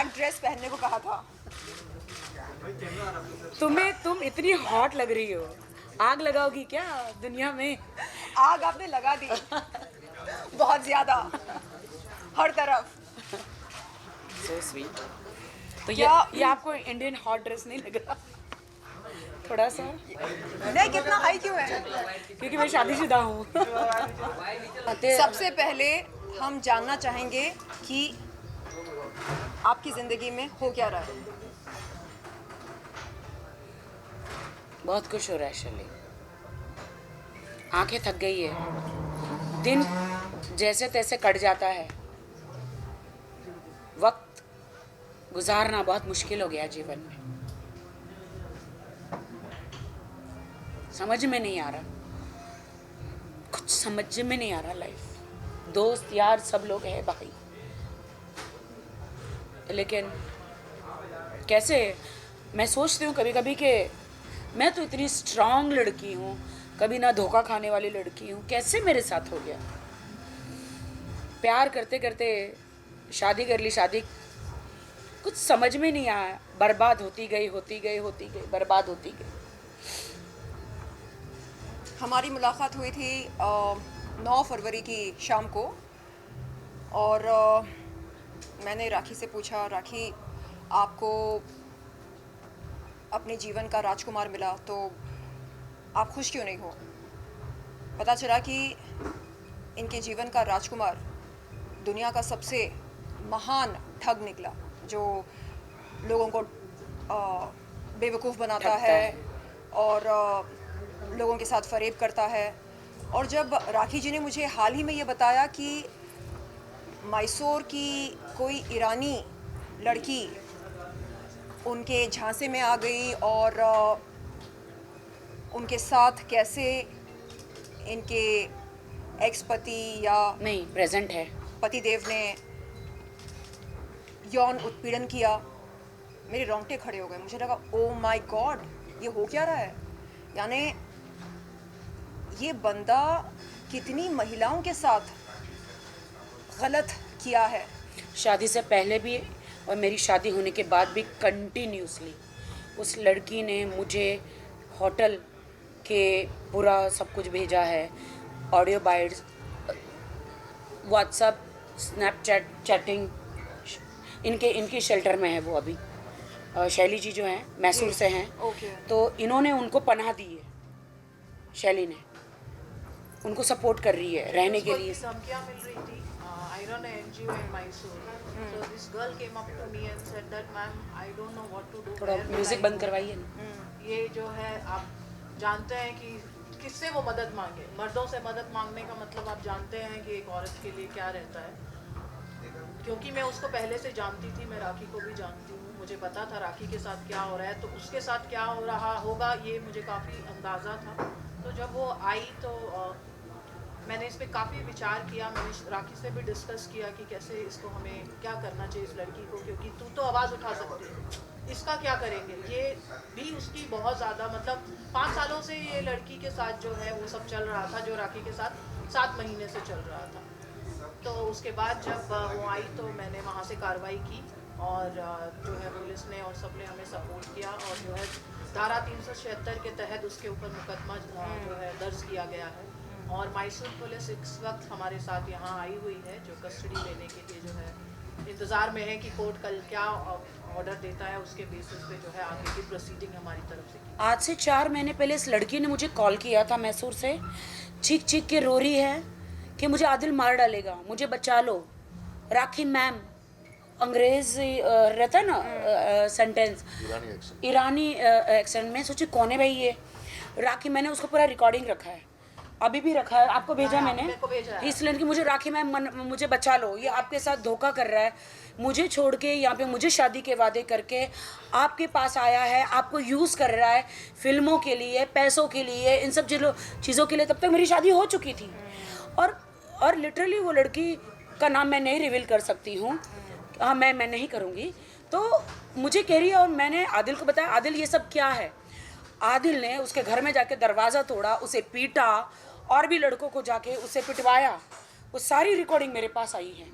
Black dress पहनने को कहा था। तुम इतनी हॉट लग रही हो, आग लगाओगी क्या दुनिया में? आग आपने लगा दी बहुत ज्यादा, हर तरफ। So sweet. तो क्या- ये आपको इंडियन हॉट ड्रेस नहीं लग रहा? थोड़ा सा, नहीं, कितना हाई क्यों है? क्योंकि मैं शादीशुदा हूँ। सबसे पहले हम जानना चाहेंगे कि आपकी जिंदगी में हो क्या रहा है। बहुत खुश हो रहा है शर्ली, आंखें थक गई है, दिन जैसे तैसे कट जाता है, वक्त गुजारना बहुत मुश्किल हो गया जीवन में। समझ में नहीं आ रहा, कुछ समझ में नहीं आ रहा लाइफ। दोस्त यार सब लोग हैं भाई, लेकिन कैसे, मैं सोचती हूँ कभी कभी कि मैं तो इतनी स्ट्रांग लड़की हूँ, कभी ना धोखा खाने वाली लड़की हूँ, कैसे मेरे साथ हो गया? प्यार करते करते शादी कर ली, शादी कुछ समझ में नहीं आया, बर्बाद होती गई होती गई होती गई, बर्बाद होती गई। हमारी मुलाकात हुई थी 9 फरवरी की शाम को, और मैंने राखी से पूछा, राखी आपको अपने जीवन का राजकुमार मिला तो आप खुश क्यों नहीं हो? पता चला कि इनके जीवन का राजकुमार दुनिया का सबसे महान ठग निकला, जो लोगों को बेवकूफ़ बनाता ठगता है है। और लोगों के साथ फरेब करता है। और जब राखी जी ने मुझे हाल ही में ये बताया कि मैसूर की कोई ईरानी लड़की उनके झांसे में आ गई और उनके साथ कैसे इनके एक्स पति या नहीं, प्रेजेंट है। पतिदेव ने यौन उत्पीड़न किया, मेरे रोंगटे खड़े हो गए। मुझे लगा ओ माय गॉड, ये हो क्या रहा है? यानी ये बंदा कितनी महिलाओं के साथ गलत किया है। शादी से पहले भी और मेरी शादी होने के बाद भी कंटिन्यूसली उस लड़की ने मुझे होटल के पूरा सब कुछ भेजा है, audio bytes, WhatsApp, Snapchat, chatting. इनके शेल्टर में है वो अभी। शैली जी जो हैं मैसूर से हैं, ओके। तो इन्होंने उनको पनाह दी है, शैली ने उनको सपोर्ट कर रही है रहने के लिए। धमकियां मिल रही थी। I run an NGO in Mysore. So this girl came up to me and said that ma'am, I don't know what to do. थोड़ा Where will म्यूजिक I बंद go? करवाइए ना। ये जो है, आप जानते हैं कि किससे वो मदद मांगे। मर्दों से मदद मांगने का मतलब आप जानते हैं कि एक औरत के लिए क्या रहता है। क्योंकि मैं उसको पहले से जानती थी, मैं राखी को भी जानती हूँ, मुझे पता था राखी के साथ क्या हो रहा है, तो उसके साथ क्या हो रहा होगा ये मुझे काफ़ी अंदाज़ा था। तो जब वो आई तो मैंने इस पर काफ़ी विचार किया। मैंने राखी से भी डिस्कस किया कि कैसे इसको, हमें क्या करना चाहिए इस लड़की को, क्योंकि तू तो आवाज़ उठा सकती है, इसका क्या करेंगे। ये भी उसकी बहुत ज़्यादा, मतलब 5 सालों से ये लड़की के साथ जो है वो सब चल रहा था, जो राखी के साथ 7 महीने से चल रहा था। तो उसके बाद जब वो आई तो मैंने वहाँ से कार्रवाई की, और जो है पुलिस ने और सब ने हमें सपोर्ट किया, और जो है धारा 376 के तहत उसके ऊपर मुकदमा जो है दर्ज किया गया है। और मैसूर पुलिस इस वक्त हमारे साथ यहाँ आई हुई है, जो कस्टडी लेने के लिए जो है इंतज़ार में है कि कोर्ट कल क्या ऑर्डर देता है, उसके बेसिस पे जो है आगे की प्रोसीडिंग हमारी तरफ से की। आज से 4 महीने पहले इस लड़की ने मुझे कॉल किया था मैसूर से, चीख चीख के रो रही है कि मुझे आदिल मार डालेगा, मुझे बचा लो। राखी मैम, अंग्रेज रहता है ना सेंटेंस, ईरानी एक्सेंट में। सोची कौन है भाई ये? राखी, मैंने उसको पूरा रिकॉर्डिंग रखा है, अभी भी रखा है, आपको भेजा हाँ, मैंने। मेरे को भेजा है। इस लड़की मुझे, राखी मैम मुझे बचा लो, ये आपके साथ धोखा कर रहा है, मुझे छोड़ के यहाँ पे मुझे शादी के वादे करके आपके पास आया है, आपको यूज़ कर रहा है फिल्मों के लिए, पैसों के लिए, इन सब चीज़ों के लिए। तब तक मेरी शादी हो चुकी थी। और लिटरली वो लड़की का नाम मैं नहीं रिवील कर सकती हूँ, हाँ मैं नहीं करूँगी। तो मुझे कह रही है, और मैंने आदिल को बताया, आदिल ये सब क्या है। आदिल ने उसके घर में जाके दरवाज़ा तोड़ा, उसे पीटा, और भी लड़कों को जाके उसे पिटवाया। वो सारी रिकॉर्डिंग मेरे पास आई है।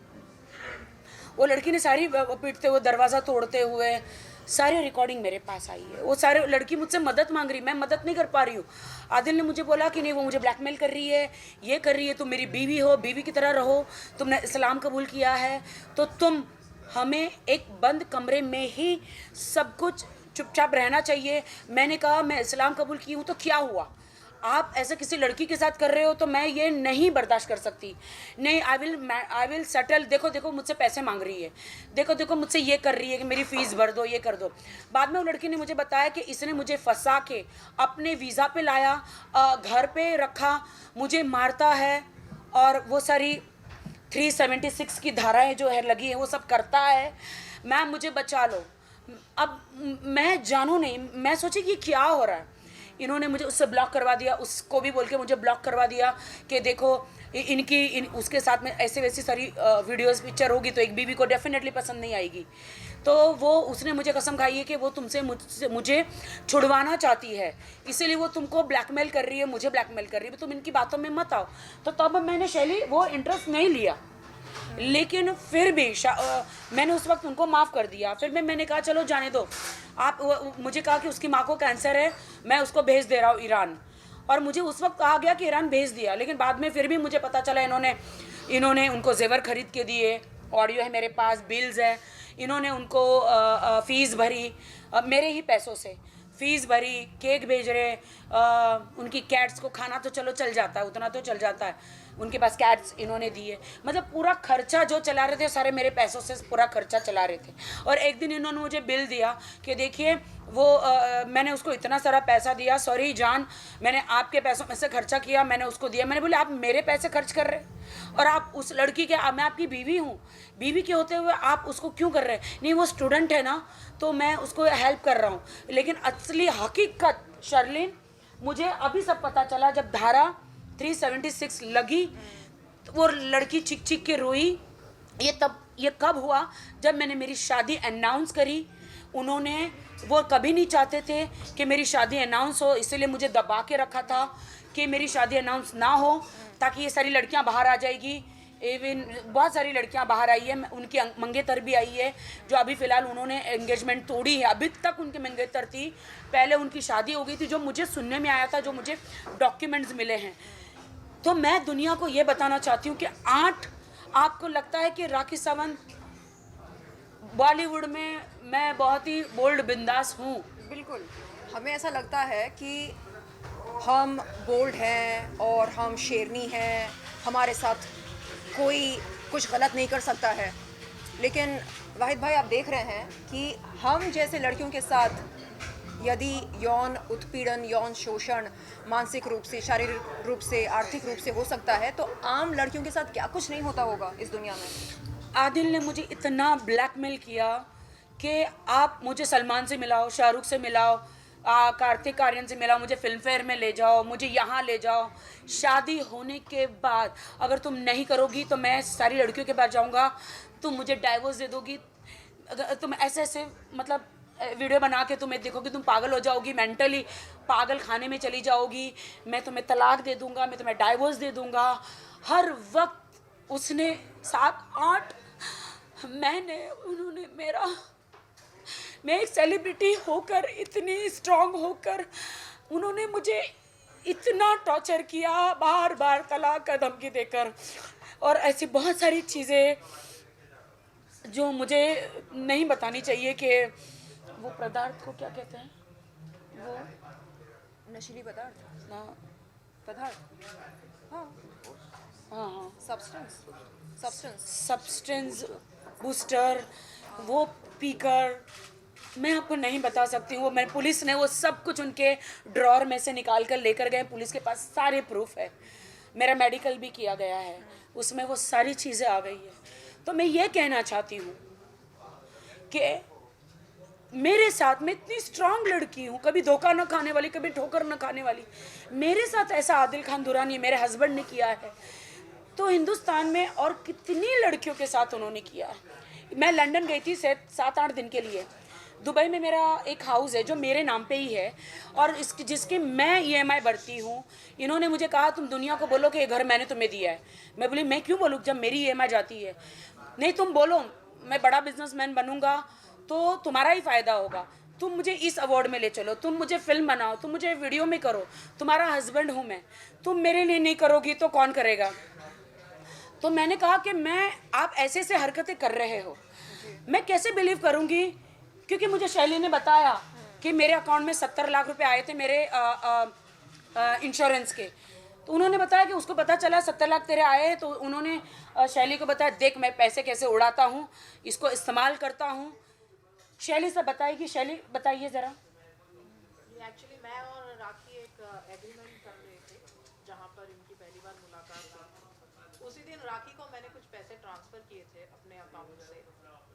वो लड़की ने सारी पीटते हुए, दरवाज़ा तोड़ते हुए, सारी रिकॉर्डिंग मेरे पास आई है। वो सारे लड़की मुझसे मदद मांग रही, मैं मदद नहीं कर पा रही हूँ। आदिल ने मुझे बोला कि नहीं, वो मुझे ब्लैकमेल कर रही है, ये कर रही है, तुम मेरी बीवी हो, बीवी की तरह रहो, तुमने इस्लाम कबूल किया है तो तुम हमें एक बंद कमरे में ही सब कुछ चुपचाप रहना चाहिए। मैंने कहा मैं इस्लाम कबूल की हूँ तो क्या हुआ, आप ऐसा किसी लड़की के साथ कर रहे हो तो मैं ये नहीं बर्दाश्त कर सकती। नहीं, आई विल सेटल। देखो देखो मुझसे पैसे मांग रही है, देखो देखो मुझसे ये कर रही है कि मेरी फ़ीस भर दो, ये कर दो। बाद में वो लड़की ने मुझे बताया कि इसने मुझे फंसा के अपने वीज़ा पे लाया, घर पे रखा, मुझे मारता है और वो सारी 376 की धाराएं जो है लगी हैं वो सब करता है। मैम मुझे बचा लो। अब मैं जानू नहीं, मैं सोची कि क्या हो रहा है। इन्होंने मुझे उससे ब्लॉक करवा दिया, उसको भी बोल के मुझे ब्लॉक करवा दिया कि देखो उसके साथ में ऐसे वैसी सारी वीडियोस पिक्चर होगी तो एक बीवी को डेफिनेटली पसंद नहीं आएगी। तो वो उसने मुझे कसम खाई है कि वो मुझे छुड़वाना चाहती है, इसीलिए वो तुमको ब्लैकमेल कर रही है, मुझे ब्लैकमेल कर रही है, तुम इनकी बातों में मत आओ। तो तब मैंने शैली वो इंटरेस्ट नहीं लिया, लेकिन फिर भी मैंने उस वक्त उनको माफ़ कर दिया। फिर मैंने कहा चलो जाने दो। मुझे कहा कि उसकी माँ को कैंसर है, मैं उसको भेज दे रहा हूँ ईरान, और मुझे उस वक्त कहा गया कि ईरान भेज दिया, लेकिन बाद में फिर भी मुझे पता चला इन्होंने उनको जेवर खरीद के दिए, ऑडियो है मेरे पास, बिल्स है, इन्होंने उनको फ़ीस भरी, मेरे ही पैसों से फ़ीस भरी, केक भेज रहे, उनकी कैट्स को खाना तो चलो चल जाता है, उतना तो चल जाता है, उनके पास कैट्स इन्होंने दिए, मतलब पूरा खर्चा जो चला रहे थे सारे मेरे पैसों से पूरा खर्चा चला रहे थे। और एक दिन इन्होंने मुझे बिल दिया कि देखिए वो मैंने उसको इतना सारा पैसा दिया, सॉरी जान मैंने आपके पैसों में से खर्चा किया, मैंने उसको दिया। मैंने बोले आप मेरे पैसे खर्च कर रहे और आप उस लड़की के, मैं आपकी बीवी हूँ, बीवी के होते हुए आप उसको क्यों कर रहे हैं? नहीं वो स्टूडेंट है ना, तो मैं उसको हेल्प कर रहा हूँ। लेकिन असली हकीकत शर्लिन मुझे अभी सब पता चला, जब धारा 376 लगी तो वो लड़की चीख चीख के रोई। ये कब हुआ? जब मैंने मेरी शादी अनाउंस करी। वो कभी नहीं चाहते थे कि मेरी शादी अनाउंस हो, इसीलिए मुझे दबा के रखा था कि मेरी शादी अनाउंस ना हो, ताकि ये सारी लड़कियां बाहर आ जाएगी। इवन बहुत सारी लड़कियां बाहर आई है, उनकी मंगेतर भी आई है, जो अभी फ़िलहाल उन्होंने एंगेजमेंट तोड़ी है, अभी तक उनकी मंगेतर थी, पहले उनकी शादी हो गई थी, जो मुझे सुनने में आया था, जो मुझे डॉक्यूमेंट्स मिले हैं। तो मैं दुनिया को ये बताना चाहती हूँ कि आपको लगता है कि राखी सावंत बॉलीवुड में मैं बहुत ही बोल्ड बिंदास हूँ। बिल्कुल, हमें ऐसा लगता है कि हम बोल्ड हैं और हम शेरनी हैं, हमारे साथ कोई कुछ गलत नहीं कर सकता है। लेकिन वाहिद भाई आप देख रहे हैं कि हम जैसे लड़कियों के साथ यदि यौन उत्पीड़न, यौन शोषण मानसिक रूप से, शारीरिक रूप से, आर्थिक रूप से हो सकता है, तो आम लड़कियों के साथ क्या कुछ नहीं होता होगा इस दुनिया में। आदिल ने मुझे इतना ब्लैकमेल किया कि आप मुझे सलमान से मिलाओ, शाहरुख से मिलाओ, कार्तिक आर्यन से मिलाओ, मुझे फिल्म फेयर में ले जाओ, मुझे यहाँ ले जाओ। शादी होने के बाद अगर तुम नहीं करोगी तो मैं सारी लड़कियों के पास जाऊँगा, तुम मुझे डाइवोर्स दे दोगी, तुम ऐसे मतलब वीडियो बना के तुम्हें देखोगी, तुम पागल हो जाओगी, मेंटली पागल खाने में चली जाओगी, मैं तुम्हें तलाक दे दूंगा, मैं तुम्हें डाइवोर्स दे दूंगा। हर वक्त उसने 7-8 महीने उन्होंने मैं एक सेलिब्रिटी होकर, इतनी स्ट्रांग होकर उन्होंने मुझे इतना टॉर्चर किया, बार बार तलाक का धमकी देकर, और ऐसी बहुत सारी चीज़ें जो मुझे नहीं बतानी चाहिए कि वो पदार्थ को क्या कहते हैं, वो नशीली पदार्थ ना पदार्थ हाँ हाँ सब्सटेंस बूस्टर, वो पीकर मैं आपको नहीं बता सकती हूँ। वो पुलिस ने वो सब कुछ उनके ड्रॉर में से निकाल कर लेकर गए, पुलिस के पास सारे प्रूफ है, मेरा मेडिकल भी किया गया है, उसमें वो सारी चीज़ें आ गई है। तो मैं ये कहना चाहती हूँ कि मेरे साथ में इतनी स्ट्रांग लड़की हूँ, कभी धोखा न खाने वाली, कभी ठोकर न खाने वाली, मेरे साथ ऐसा आदिल खान दुरानी मेरे हस्बैंड ने किया है, तो हिंदुस्तान में और कितनी लड़कियों के साथ उन्होंने किया है। मैं लंदन गई थी 7-8 दिन के लिए। दुबई में मेरा एक हाउस है जो मेरे नाम पे ही है और जिसके मैं EMI भरती हूँ। इन्होंने मुझे कहा तुम दुनिया को बोलो कि ये घर मैंने तुम्हें दिया है। मैं बोली मैं क्यों बोलूँ जब मेरी EMI जाती है। नहीं तुम बोलो, मैं बड़ा बिजनेसमैन बनूंगा तो तुम्हारा ही फ़ायदा होगा, तुम मुझे इस अवार्ड में ले चलो, तुम मुझे फिल्म बनाओ, तुम मुझे वीडियो में करो, तुम्हारा हस्बैंड हूँ मैं, तुम मेरे लिए नहीं करोगी तो कौन करेगा। तो मैंने कहा कि आप ऐसे ऐसे हरकतें कर रहे हो, मैं कैसे बिलीव करूँगी, क्योंकि मुझे शैली ने बताया कि मेरे अकाउंट में 70 लाख रुपए आए थे मेरे इंश्योरेंस के। तो उन्होंने बताया कि उसको पता चला 70 लाख तेरे आए हैं, तो उन्होंने शैली को बताया देख मैं पैसे कैसे उड़ाता हूँ, इसको इस्तेमाल करता हूँ। शैली से बताएगी, शैली बताइए ज़रा। एक्चुअली मैं और राखी एक एग्रीमेंट कर रहे थे जहाँ पर इनकी पहली बार मुलाकात हुई। उसी दिन राखी को मैंने कुछ पैसे ट्रांसफ़र किए थे अपने अकाउंट से,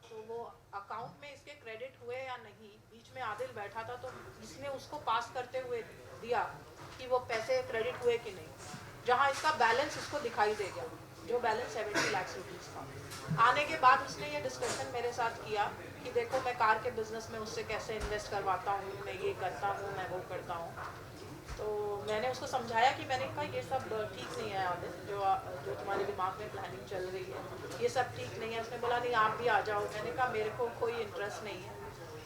तो वो अकाउंट में इसके क्रेडिट हुए या नहीं, बीच में आदिल बैठा था तो इसने उसको पास करते हुए दिया कि वो पैसे क्रेडिट हुए कि नहीं, जहाँ इसका बैलेंस इसको दिखाई दे गया, जो बैलेंस 70 लाख रुपीज़ था। आने के बाद उसने ये डिस्कशन मेरे साथ किया कि देखो मैं कार के बिज़नेस में उससे कैसे इन्वेस्ट करवाता हूँ, मैं ये करता हूँ, मैं वो करता हूँ। तो मैंने उसको समझाया कि मैंने कहा ये सब ठीक नहीं है आदिल, जो तुम्हारे दिमाग में प्लानिंग चल रही है ये सब ठीक नहीं है। उसने बोला नहीं आप भी आ जाओ। मैंने कहा मेरे को कोई इंटरेस्ट नहीं है।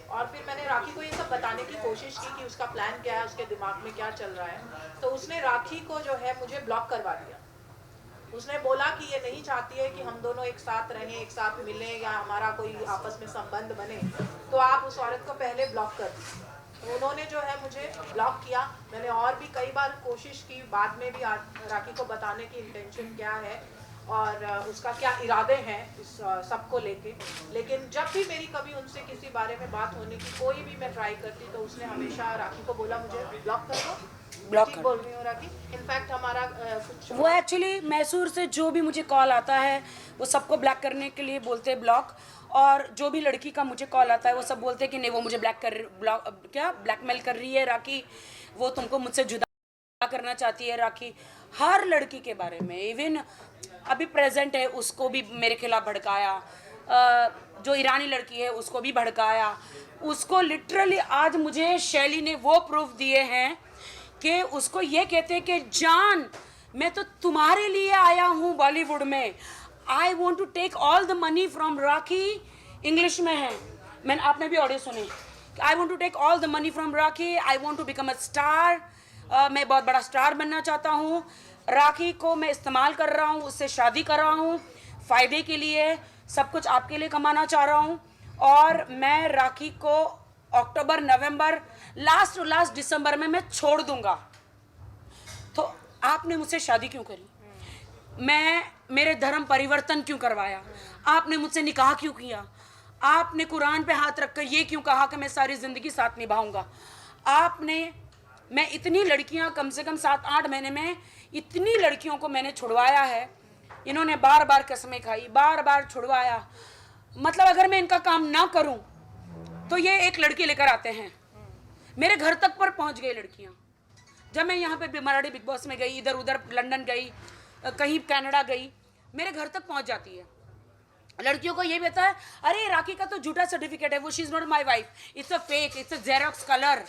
और फिर मैंने राखी को ये सब बताने की कोशिश की कि उसका प्लान क्या है, उसके दिमाग में क्या चल रहा है। तो उसने राखी को जो है मुझे ब्लॉक करवा दिया। उसने बोला कि ये नहीं चाहती है कि हम दोनों एक साथ रहें, एक साथ मिलें या हमारा कोई आपस में संबंध बने, तो आप उस औरत को पहले ब्लॉक कर दीजिए। तो उन्होंने जो है मुझे ब्लॉक किया। मैंने और भी कई बार कोशिश की, बाद में भी राखी को बताने की इंटेंशन क्या है और उसका क्या इरादे हैं इस सबको लेके, लेकिन जब भी मेरी कभी उनसे किसी बारे में बात होने की कोई भी मैं ट्राई करती तो उसने हमेशा राखी को बोला मुझे ब्लॉक कर दो। ब्लॉक बोल रही हूँ राखी। इनफैक्ट हमारा कुछ वो एक्चुअली मैसूर से जो भी मुझे कॉल आता है वो सबको ब्लैक करने के लिए बोलते हैं ब्लॉक, और जो भी लड़की का मुझे कॉल आता है वो सब बोलते हैं कि नहीं वो मुझे ब्लैकमेल कर रही है राखी, वो तुमको मुझसे जुदा करना चाहती है राखी। हर लड़की के बारे में, इवन अभी प्रेजेंट है उसको भी मेरे खिलाफ भड़काया, जो ईरानी लड़की है उसको भी भड़काया। उसको लिटरली आज मुझे शैली ने वो प्रूफ दिए हैं कि उसको ये कहते हैं कि जान मैं तो तुम्हारे लिए आया हूँ बॉलीवुड में, I want to take all the money from Rakhi. English में है, मैंने आपने भी ऑडियो सुनी, I want to take all the money from Rakhi, I want to become a star, मैं बहुत बड़ा स्टार बनना चाहता हूँ। राखी को मैं इस्तेमाल कर रहा हूँ, उससे शादी कर रहा हूँ फ़ायदे के लिए, सब कुछ आपके लिए कमाना चाह रहा हूँ। और मैं राखी को अक्टूबर नवंबर लास्ट दिसंबर में मैं छोड़ दूंगा। तो आपने मुझसे शादी क्यों करी, मेरे धर्म परिवर्तन क्यों करवाया, आपने मुझसे निकाह क्यों किया, आपने कुरान पे हाथ रखकर ये क्यों कहा कि मैं सारी ज़िंदगी साथ निभाऊंगा, मैं इतनी लड़कियां कम से कम 7-8 महीने में इतनी लड़कियों को मैंने छुड़वाया है। इन्होंने बार बार कसमें खाई, बार बार छुड़वाया। मतलब अगर मैं इनका काम ना करूं तो ये एक लड़की लेकर आते हैं, मेरे घर तक पर पहुंच गई लड़कियां। जब मैं यहाँ पे मराठी बिग बॉस में गई, इधर उधर लंदन गई, कहीं कनाडा गई, मेरे घर तक पहुंच जाती है। लड़कियों को ये भी पता है अरे राखी का तो झूठा सर्टिफिकेट है, वो she is not my wife, it's a fake, it's a xerox colour.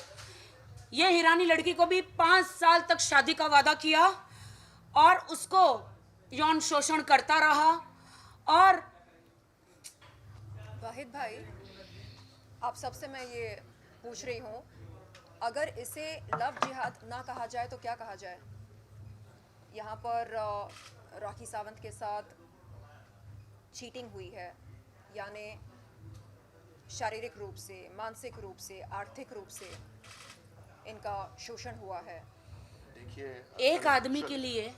ये हीरानी लड़की को भी 5 साल तक शादी का वादा किया और उसको यौन शोषण करता रहा। और वाहिद भाई, आप सबसे मैं ये पूछ रही हूँ, अगर इसे लव जिहाद ना कहा जाए तो क्या कहा जाए? यहाँ पर राखी सावंत के साथ चीटिंग हुई है, यानी शारीरिक रूप से, मानसिक रूप से, आर्थिक रूप से इनका शोषण हुआ है। देखिए एक आदमी के लिए,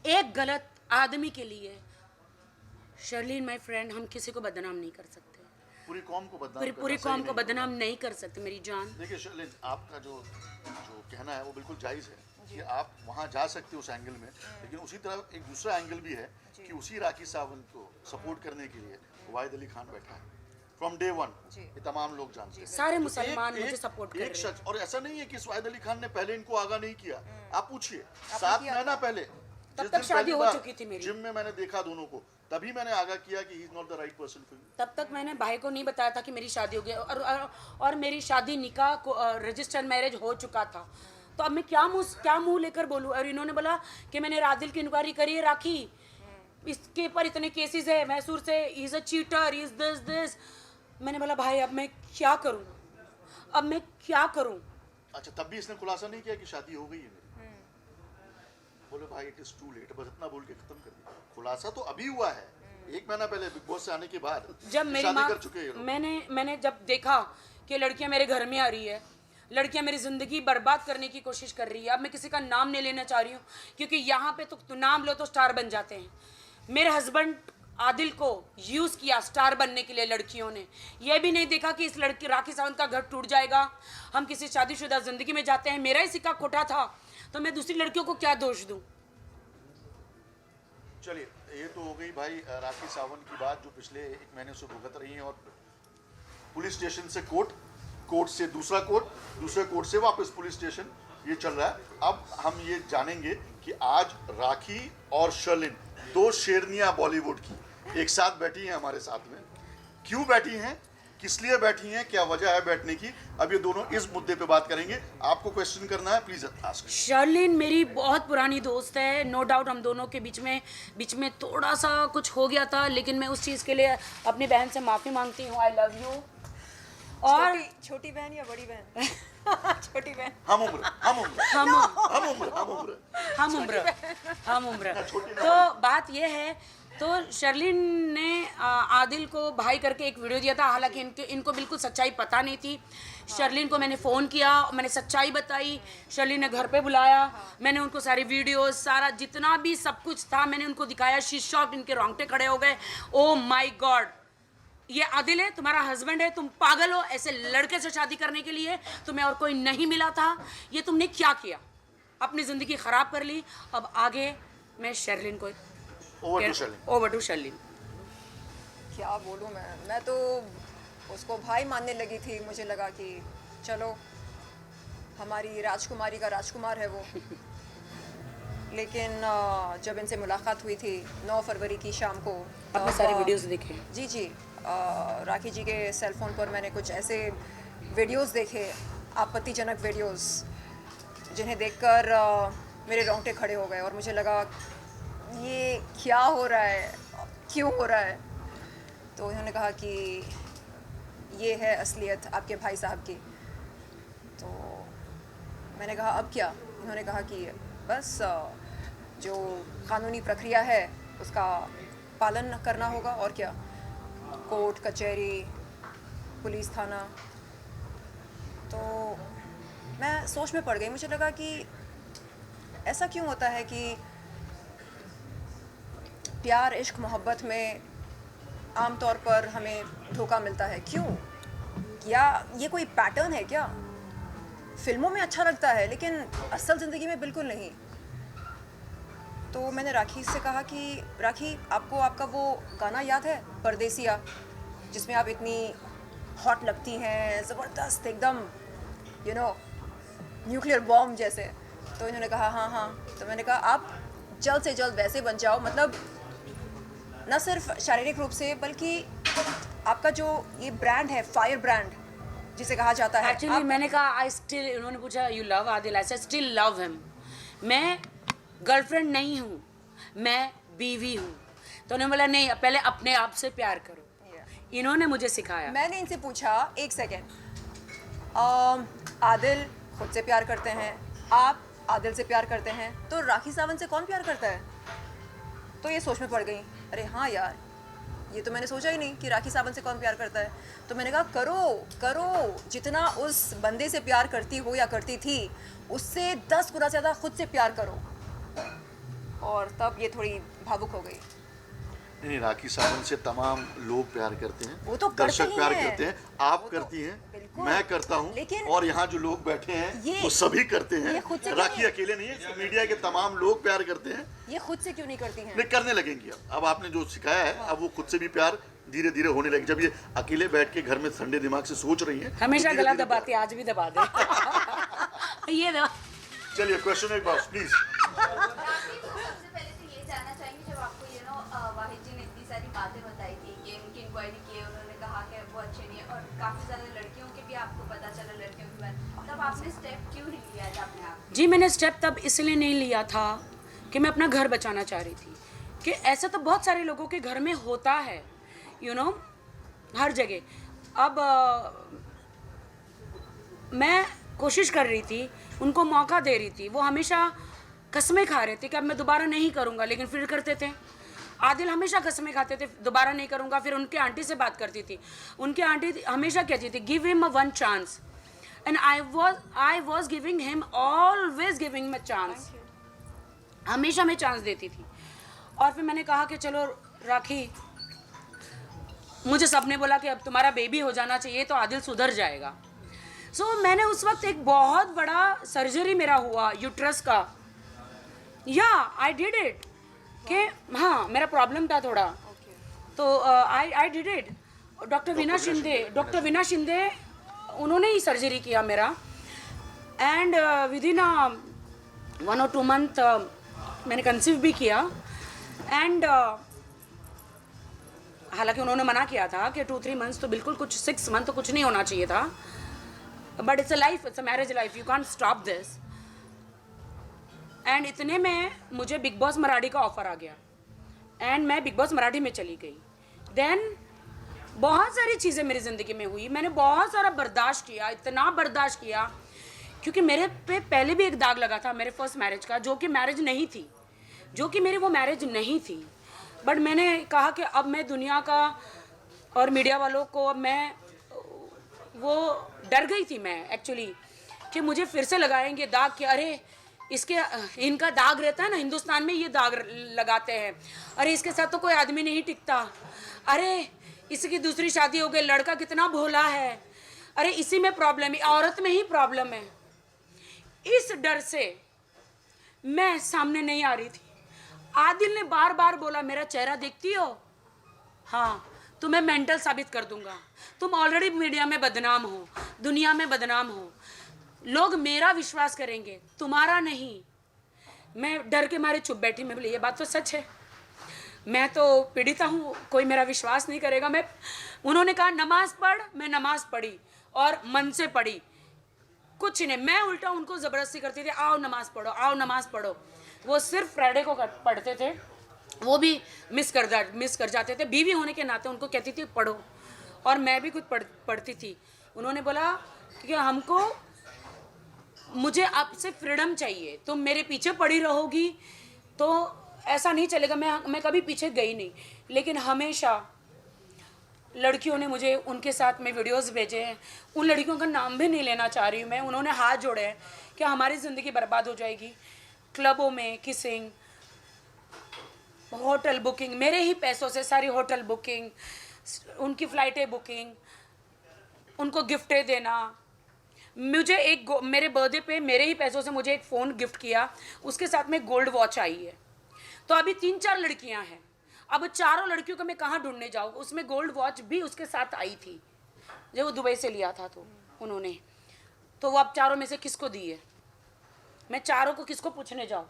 एक गलत आदमी के लिए, शर्लिन माय फ्रेंड, हम किसी को बदनाम नहीं कर सकते, पूरी कौम को बदनाम पूरी कौम को बदनाम नहीं कर सकते मेरी जान। देखिए शर्लिन, आपका जो कहना है वो बिल्कुल जायज़ है कि आप वहाँ जा सकते हो उस एंगल में, लेकिन उसी तरह एक दूसरा एंगल भी है कि उसी राखी सावंत को सपोर्ट करने के लिए वाहिद अली खान बैठा है फ्रॉम डे 1। ये तमाम लोग जानते हैं, सारे तो मुसलमान मुझे सपोर्ट कर रहे एक हैं। शख्स, और ऐसा नहीं है कि वाहिद अली खान ने पहले इनको आगाह नहीं किया। आप पूछिए 7 महीना पहले तब जिस तक दिन शादी पहली हो बार चुकी थी मेरी। जिम में मैंने देखा दोनों को, तभी मैंने आगाह किया कि he is not the right person for you. तब तक मैंने भाई को नहीं बताया था कि मेरी शादी हो गई, और मेरी शादी निकाह को रजिस्टर्ड मैरिज हो चुका था। तो अब मैं क्या मुंह लेकर बोलूँ? और इन्होंने बोला कि मैंने रादिल की इंक्वायरी करी है राखी, इसके ऊपर इतने केसेस है मैसूर से, is a cheater, is this. मैंने बोला भाई अब मैं क्या करूं, अब मैं क्या करूं। अच्छा, तब भी इसने खुलासा नहीं किया कि शादी हो गई है मेरी? बोले भाई इट इज टू लेट, बस इतना बोल के खत्म कर दिया। खुलासा तो अभी हुआ है, 1 महीना पहले बिग बॉस से आने के बाद जब मेरी शादी माँ, कर चुके हैं ये लोग। मैंने जब देखा कि लड़कियां मेरे घर में आ रही है, लड़कियां मेरी ज़िंदगी बर्बाद करने की कोशिश कर रही है। अब मैं किसी का नाम नहीं लेना चाह रही हूँ, क्योंकि यहाँ पे तो नाम लो तो स्टार बन जाते हैं। मेरे हस्बैंड आदिल को यूज़ किया स्टार बनने के लिए लड़कियों ने। यह भी नहीं देखा कि इस लड़की राखी सावंत का घर टूट जाएगा, हम किसी शादीशुदा ज़िंदगी में जाते हैं। मेरा ही सिक्का खोटा था तो मैं दूसरी लड़कियों को क्या दोष दूँ। चलिए, ये तो हो गई भाई राखी सावंत की बात, जो पिछले 1 महीने से भुगत रही हैं, और पुलिस स्टेशन से कोर्ट, कोर्ट से दूसरा कोर्ट, दूसरे कोर्ट से वापस पुलिस स्टेशन, ये चल रहा है। अब हम ये जानेंगे कि आज राखी और शर्लिन, 2 शेरनियां बॉलीवुड की, एक साथ बैठी हैं हमारे साथ में। क्यों बैठी हैं, किस लिए बैठी हैं, क्या वजह है बैठने की, अब ये दोनों इस मुद्दे पे बात करेंगे। आपको क्वेश्चन करना है, प्लीज आस्क। शर्लिन मेरी बहुत पुरानी दोस्त है, नो डाउट हम दोनों के बीच में थोड़ा सा कुछ हो गया था, लेकिन मैं उस चीज़ के लिए अपनी बहन से माफ़ी मांगती हूँ। आई लव यू। और छोटी बहन या बड़ी बहन? छोटी बहन। हम उम्र, हम उम्र, हम हम उम्र, हम उम्र, हम उम्र, हम उम्र। छोटी ना तो बात यह है, तो शर्लिन ने आदिल को भाई करके एक वीडियो दिया था, हालांकि इनको बिल्कुल सच्चाई पता नहीं थी। शर्लिन को मैंने फ़ोन किया, मैंने सच्चाई बताई, शर्लिन ने घर पे बुलाया, मैंने उनको सारी वीडियोस, सारा जितना भी सब कुछ था मैंने उनको दिखाया। शी शॉक्ड, इनके रोंगटे खड़े हो गए। ओ माय गॉड, ये आदिल है, तुम्हारा हस्बैंड है, तुम पागल हो, ऐसे लड़के से शादी करने के लिए तुम्हें और कोई नहीं मिला था, ये तुमने क्या किया, अपनी ज़िंदगी ख़राब कर ली। अब आगे मैं शर्लिन को ओवर टू शर्लिन। क्या बोलूँ मैं तो उसको भाई मानने लगी थी। मुझे लगा कि चलो हमारी राजकुमारी का राजकुमार है वो। लेकिन जब इनसे मुलाकात हुई थी 9 फरवरी की शाम को, आपने सारी वीडियोस देखे? जी, राखी जी के सेल फोन पर मैंने कुछ ऐसे वीडियोस देखे, आपत्तिजनक वीडियोस, जिन्हें देखकर मेरे रोंगटे खड़े हो गए और मुझे लगा ये क्या हो रहा है, क्यों हो रहा है। तो इन्होंने कहा कि ये है असलियत आपके भाई साहब की। तो मैंने कहा अब क्या? इन्होंने कहा कि बस जो कानूनी प्रक्रिया है उसका पालन करना होगा, और क्या, कोर्ट कचहरी पुलिस थाना। तो मैं सोच में पड़ गई। मुझे लगा कि ऐसा क्यों होता है कि प्यार इश्क मोहब्बत में आम तौर पर हमें धोखा मिलता है, क्यों? या ये कोई पैटर्न है क्या? फिल्मों में अच्छा लगता है लेकिन असल ज़िंदगी में बिल्कुल नहीं। तो मैंने राखी से कहा कि राखी, आपको आपका वो गाना याद है परदेसिया, जिसमें आप इतनी हॉट लगती हैं, ज़बरदस्त एकदम, यू नो, न्यूक्लियर बॉम्ब जैसे। तो इन्होंने कहा हाँ। तो मैंने कहा आप जल्द से जल्द वैसे बन जाओ, मतलब न सिर्फ शारीरिक रूप से बल्कि आपका जो ये ब्रांड है, फायर ब्रांड जिसे कहा जाता है। एक्चुअली मैंने कहा आई स्टिल, उन्होंने पूछा you love Adil, I said still love him. मैं गर्लफ्रेंड नहीं हूँ, मैं बीवी हूँ। तो उन्होंने बोला नहीं, पहले अपने आप से प्यार करो। इन्होंने मुझे सिखाया। मैंने इनसे पूछा, एक सेकेंड, आदिल खुद से प्यार करते हैं, आप आदिल से प्यार करते हैं, तो राखी सावंत से कौन प्यार करता है? तो ये सोच में पड़ गई, अरे हाँ यार, ये तो मैंने सोचा ही नहीं कि राखी सावंत से कौन प्यार करता है। तो मैंने कहा करो, जितना उस बंदे से प्यार करती हो या करती थी, उससे 10 गुना ज़्यादा खुद से प्यार करो। और तब ये थोड़ी भावुक हो गई। नहीं, राखी सावंत से तमाम लोग प्यार करते हैं, वो तो दर्शक प्यार हैं। करते हैं, आप वो तो करती हैं, बिल्कुल। मैं करता हूं, लेकिन और यहाँ जो लोग बैठे हैं ये- वो सभी करते ये हैं। खुद से राखी क्यों अकेले नहीं है, मीडिया के तमाम लोग प्यार करते हैं। ये खुद से क्यों नहीं करती हैं? नहीं, करने लगेंगी। अब आपने जो सिखाया है, अब वो खुद से भी प्यार धीरे धीरे होने लगे। जब ये अकेले बैठ के घर में ठंडे दिमाग से सोच रही हैं, हमेशा तो गला धीरे-धीरे दबाते, आज भी दबा दे। ये दबा। चलिए क्वेश्चन एक बार प्लीज। सबसे पहले तो ये जानना चाहेंगे, जब आपको वाहिद जी ने इतनी सारी बातें बताई थी कि उनकी इंक्वायरी की, उन्होंने कहा कि वो अच्छे नहीं है, और काफ़ी ज़्यादा लड़कियों के भी आपको पता चला, लड़कियों के बारे, तब आपने स्टेप क्यों नहीं लिया था अपने आप? जी, मैंने स्टेप तब इसलिए नहीं लिया था कि मैं अपना घर बचाना चाह रही थी। कि ऐसा तो बहुत सारे लोगों के घर में होता है, यू नो, हर जगह। अब मैं कोशिश कर रही थी, उनको मौका दे रही थी, वो हमेशा कसमें खा रहे थे कि अब मैं दोबारा नहीं करूँगा, लेकिन फिर करते थे। आदिल हमेशा कसमें खाते थे दोबारा नहीं करूँगा, फिर उनके आंटी से बात करती थी, उनकी आंटी हमेशा कहती थी give him a one chance, and I was giving him, always giving him a chance, हमेशा मैं चांस देती थी। और फिर मैंने कहा कि चलो राखी, मुझे सबने बोला कि अब तुम्हारा बेबी हो जाना चाहिए तो आदिल सुधर जाएगा। मैंने उस वक्त एक बहुत बड़ा सर्जरी मेरा हुआ यूट्रस का, या आई डिड इट, कि हाँ मेरा प्रॉब्लम था थोड़ा, तो I did it. Doctor Veena Shinde उन्होंने ही सर्जरी किया मेरा, and with in 1 or 2 month मैंने कंसीव भी किया। एंड हालांकि उन्होंने मना किया था कि 2-3 months तो बिल्कुल, कुछ 6 month तो कुछ नहीं होना चाहिए था, but it's a life, it's a marriage life, you can't stop this. And इतने में मुझे बिग बॉस मराठी का ऑफर आ गया, एंड मैं बिग बॉस मराठी में चली गई। देन बहुत सारी चीज़ें मेरी ज़िंदगी में हुई, मैंने बहुत सारा बर्दाश्त किया, इतना बर्दाश्त किया, क्योंकि मेरे पे पहले भी एक दाग लगा था मेरे फर्स्ट मैरिज का, जो कि मेरी वो मैरिज नहीं थी। बट मैंने कहा कि अब मैं दुनिया का और मीडिया वालों को, अब मैं वो डर गई थी मैं एक्चुअली, कि मुझे फिर से लगाएंगे दाग, कि अरे इनका दाग रहता है ना, हिंदुस्तान में ये दाग लगाते हैं, अरे इसके साथ तो कोई आदमी नहीं टिकता, अरे इसकी दूसरी शादी हो गई, लड़का कितना भोला है, अरे इसी में प्रॉब्लम है, औरत में ही प्रॉब्लम है। इस डर से मैं सामने नहीं आ रही थी। आदिल ने बार बार बोला मेरा चेहरा देखती हो, हाँ तुम्हें मेंटल साबित कर दूंगा, तुम ऑलरेडी मीडिया में बदनाम हो, दुनिया में बदनाम हो, लोग मेरा विश्वास करेंगे तुम्हारा नहीं। मैं डर के मारे चुप बैठी, मैं बोली ये बात तो सच है, मैं तो पीड़िता हूँ, कोई मेरा विश्वास नहीं करेगा। उन्होंने कहा नमाज पढ़, मैं नमाज पढ़ी और मन से पढ़ी, कुछ नहीं, मैं उल्टा उनको ज़बरदस्ती करती थी, आओ नमाज पढ़ो, आओ नमाज पढ़ो। वो सिर्फ फ्राइडे को पढ़ते थे, वो भी मिस कर जाते थे, बीवी होने के नाते उनको कहती थी पढ़ो, और मैं भी कुछ पढ़ती थी। उन्होंने बोला कि मुझे आपसे फ्रीडम चाहिए, तुम मेरे पीछे पड़ी रहोगी तो ऐसा नहीं चलेगा। मैं कभी पीछे गई नहीं, लेकिन हमेशा लड़कियों ने मुझे, उनके साथ में वीडियोस भेजे हैं, उन लड़कियों का नाम भी नहीं लेना चाह रही हूँ मैं, उन्होंने हाथ जोड़े हैं कि हमारी ज़िंदगी बर्बाद हो जाएगी। क्लबों में किसिंग, होटल बुकिंग, मेरे ही पैसों से सारी होटल बुकिंग, उनकी फ़्लाइटें बुकिंग, उनको गिफ्टें देना। मुझे मेरे बर्थडे पे मेरे ही पैसों से मुझे एक फ़ोन गिफ्ट किया, उसके साथ में गोल्ड वॉच आई है। तो अभी 3-4 लड़कियां हैं, अब चारों लड़कियों को मैं कहाँ ढूंढने जाऊँ, उसमें गोल्ड वॉच भी उसके साथ आई थी, जो वो दुबई से लिया था तो उन्होंने, तो वो अब चारों में से किसको दी है, मैं चारों को किसको पूछने जाऊँ।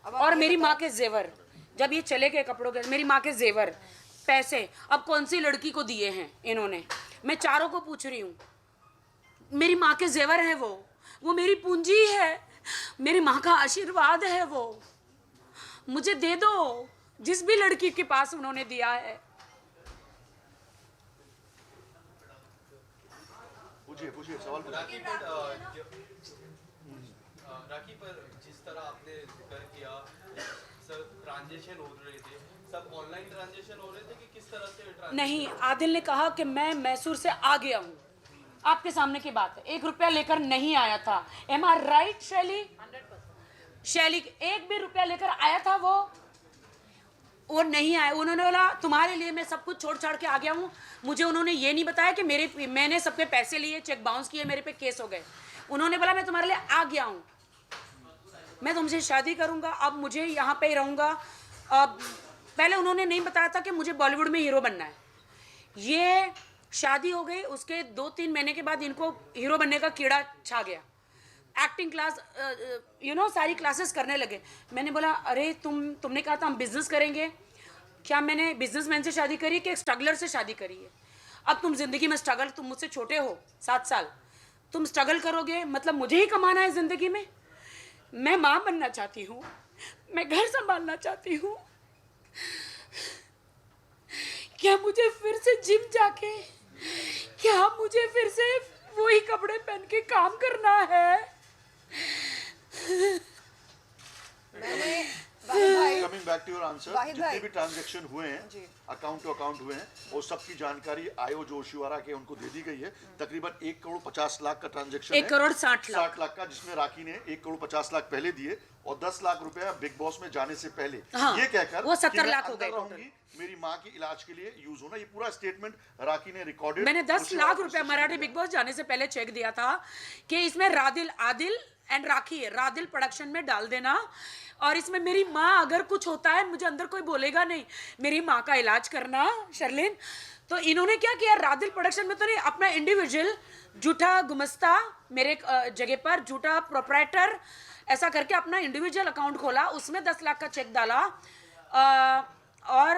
और मेरी माँ के जेवर, जब ये चले गए कपड़ों के, मेरी माँ के जेवर, पैसे अब कौन सी लड़की को दिए हैं इन्होंने, मैं चारों को पूछ रही हूँ। मेरी माँ के जेवर है वो मेरी पूंजी है, मेरी माँ का आशीर्वाद है, वो मुझे दे दो, जिस भी लड़की के पास उन्होंने दिया है। पूछिए सवाल राखी पर जिस तरह आपने जिक्र किया, सब ट्रांजेक्शन हो रहे थे, सब ऑनलाइन ट्रांजेक्शन हो रहे थे कि किस तरह से ट्रांजेक्शन? नहीं, आदिल ने कहा कि मैं मैसूर से आ गया हूँ, आपके सामने की बात है, 1 रुपया लेकर नहीं आया था। एम आर राइट शैली? 100%। शैली 1 भी रुपया लेकर आया था वो नहीं आया। उन्होंने बोला तुम्हारे लिए मैं सब कुछ छोड़ छाड़ के आ गया हूँ। मुझे उन्होंने ये नहीं बताया कि मैंने सबके पैसे लिए, चेक बाउंस किए, मेरे पे केस हो गए। उन्होंने बोला मैं तुम्हारे लिए आ गया हूँ, मैं तुमसे शादी करूँगा, अब मुझे यहाँ पे ही रहूँगा। अब पहले उन्होंने नहीं बताया था कि मुझे बॉलीवुड में हीरो बनना है। ये शादी हो गई, उसके 2-3 महीने के बाद इनको हीरो बनने का कीड़ा छा गया। एक्टिंग क्लास सारी क्लासेस करने लगे। मैंने बोला अरे तुमने कहा था हम बिजनेस करेंगे, क्या मैंने बिजनेसमैन से शादी करी कि एक स्ट्रगलर से शादी करी है? अब तुम ज़िंदगी में स्ट्रगल, तुम मुझसे छोटे हो 7 साल, तुम स्ट्रगल करोगे, मतलब मुझे ही कमाना है ज़िंदगी में। मैं माँ बनना चाहती हूँ, मैं घर संभालना चाहती हूँ। क्या मुझे फिर से जिम जाके, क्या मुझे फिर से वही कपड़े पहन के काम करना है? मैंने वाहिद भाई coming back to your answer, Wahid जितने भाई। भी ट्रांजैक्शन हुए हैं जी। अकाउंट टू अकाउंट हुए हैं, वो सबकी जानकारी आयो जोशिवारा के उनको दे दी गई है। तकरीबन 1,50,00,000 का ट्रांजैक्शन 1,60,00,000 60 लाख का, जिसमें राखी ने 1,50,00,000 पहले दिए और 10 लाख रुपया बिग बॉस में जाने से पहले हाँ, ये कहकर वो 70 कि मैं लाख हो अंदर गए total। रहूंगी, मेरी माँ की इलाज के लिए यूज होना। ये पूरा स्टेटमेंट राखी ने रिकॉर्डेड। मैंने 10 लाख रुपया मराठी बिग बॉस जाने से पहले चेक दिया था कि इसमें आदिल एंड राखी है, रादिल प्रोडक्शन में डाल देना, और इसमें मेरी माँ अगर कुछ होता है मुझे अंदर कोई बोलेगा नहीं, मेरी माँ का इलाज करना शर्लिन। तो इन्होंने क्या किया, रादिल प्रोडक्शन में तो नहीं, अपना इंडिविजुअल झूठा गुमस्ता मेरे जगह पर, झूठा प्रोप्राइटर, ऐसा करके अपना इंडिविजुअल अकाउंट खोला, उसमें 10 लाख का चेक डाला, और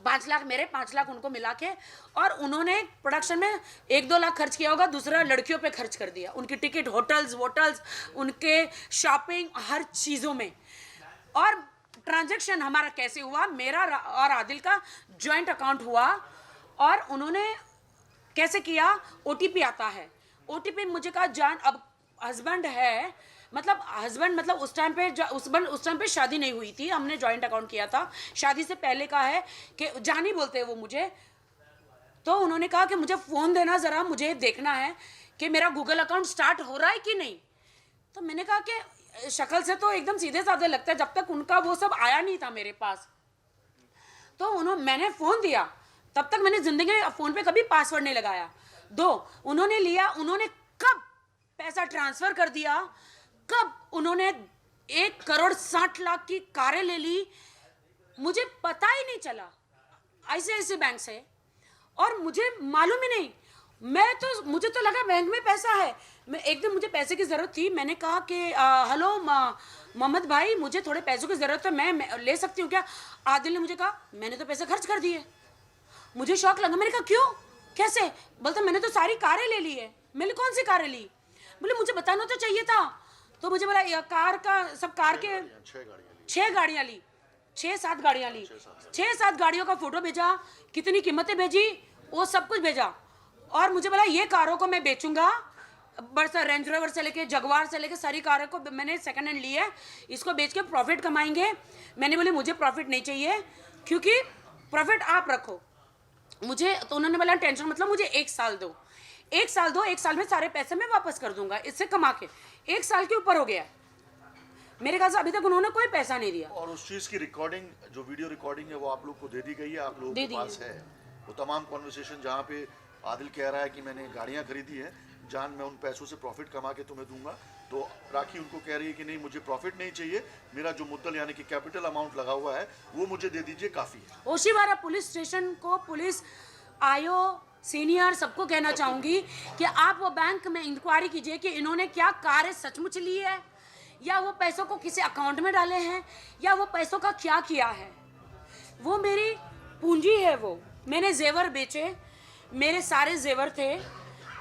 5 लाख मेरे, 5 लाख उनको मिला के, और उन्होंने प्रोडक्शन में 1-2 लाख खर्च किया होगा, दूसरा लड़कियों पे खर्च कर दिया, उनकी टिकट, होटल्स, उनके शॉपिंग, हर चीज़ों में। और ट्रांजैक्शन हमारा कैसे हुआ, मेरा और आदिल का जॉइंट अकाउंट हुआ, और उन्होंने कैसे किया, OTP आता है, OTP मुझे कहा जान, अब हस्बैंड है, मतलब उस टाइम पे शादी नहीं हुई थी, हमने जॉइंट अकाउंट किया था, शादी से पहले का है कि जानी बोलते हैं वो मुझे। तो उन्होंने कहा कि मुझे फ़ोन देना ज़रा, मुझे देखना है कि मेरा गूगल अकाउंट स्टार्ट हो रहा है कि नहीं। तो मैंने कहा कि शक्ल से तो एकदम सीधे साधे लगता है, जब तक उनका वो सब आया नहीं था मेरे पास। तो मैंने फ़ोन दिया, तब तक मैंने ज़िंदगी में फ़ोन पे कभी पासवर्ड नहीं लगाया। उन्होंने लिया, उन्होंने कब पैसा ट्रांसफ़र कर दिया, कब उन्होंने 1,60,00,000 की कारें ले ली, मुझे पता ही नहीं चला, ICICI बैंक से, और मुझे मालूम ही नहीं। मुझे तो लगा बैंक में पैसा है। मैं एक दिन, मुझे पैसे की ज़रूरत थी, मैंने कहा कि हेलो मोहम्मद भाई, मुझे थोड़े पैसों की ज़रूरत है, मैं ले सकती हूँ क्या? आदिल ने मुझे कहा मैंने तो पैसे खर्च कर दिए। मुझे शौक लगा, मैंने कहा क्यों, कैसे? बोलता मैंने तो सारी कारें ले ली है। मैंने कौन सी कारें ली? बोले मुझे बताना तो चाहिए था। तो मुझे बोला कार के 6 गाड़ियाँ ली, 6-7 गाड़ियाँ ली, 6-7 गाड़ियों का फोटो भेजा, कितनी कीमतें भेजी, वो सब कुछ भेजा, और मुझे बोला ये कारों को मैं बेचूंगा, बस रेंज रोवर से लेके जगवार से लेके सारी कारों को मैंने सेकंड हैंड ली है, इसको बेच के प्रॉफिट कमाएंगे। मैंने बोले मुझे प्रॉफिट नहीं चाहिए, क्योंकि प्रॉफिट आप रखो मुझे। तो उन्होंने बोला टेंशन मतलब, मुझे 1 साल दो, 1 साल दो, 1 साल में सारे पैसे मैं वापस कर दूंगा इससे कमा के। 1 साल के ऊपर हो गया मेरे ख्याल से, अभी तक उन्होंने कोई पैसा नहीं दिया। और उस चीज की रिकॉर्डिंग, जो वीडियो रिकॉर्डिंग है, वो आप लोग को दे दी गई है, आप लोगों के पास है वो तमाम कॉन्वर्सेशन, जहाँ पे आदिल कह रहा है कि मैंने गाड़ियाँ खरीदी हैं जान, मैं उन पैसों से प्रॉफिट कमा के तुम्हें दूंगा। तो राखी उनको कह रही है कि नहीं, मुझे प्रॉफिट नहीं चाहिए, मेरा जो मुद्दल यानी कि कैपिटल अमाउंट लगा हुआ है वो मुझे दे दीजिए, काफ़ी है। ओशीवारा पुलिस स्टेशन को, पुलिस आयो सीनियर सबको कहना चाहूँगी कि आप वो बैंक में इंक्वायरी कीजिए कि इन्होंने क्या कार सचमुच ली है, या वो पैसों को किसी अकाउंट में डाले हैं, या वो पैसों का क्या किया है। वो मेरी पूंजी है, वो मैंने जेवर बेचे, मेरे सारे जेवर थे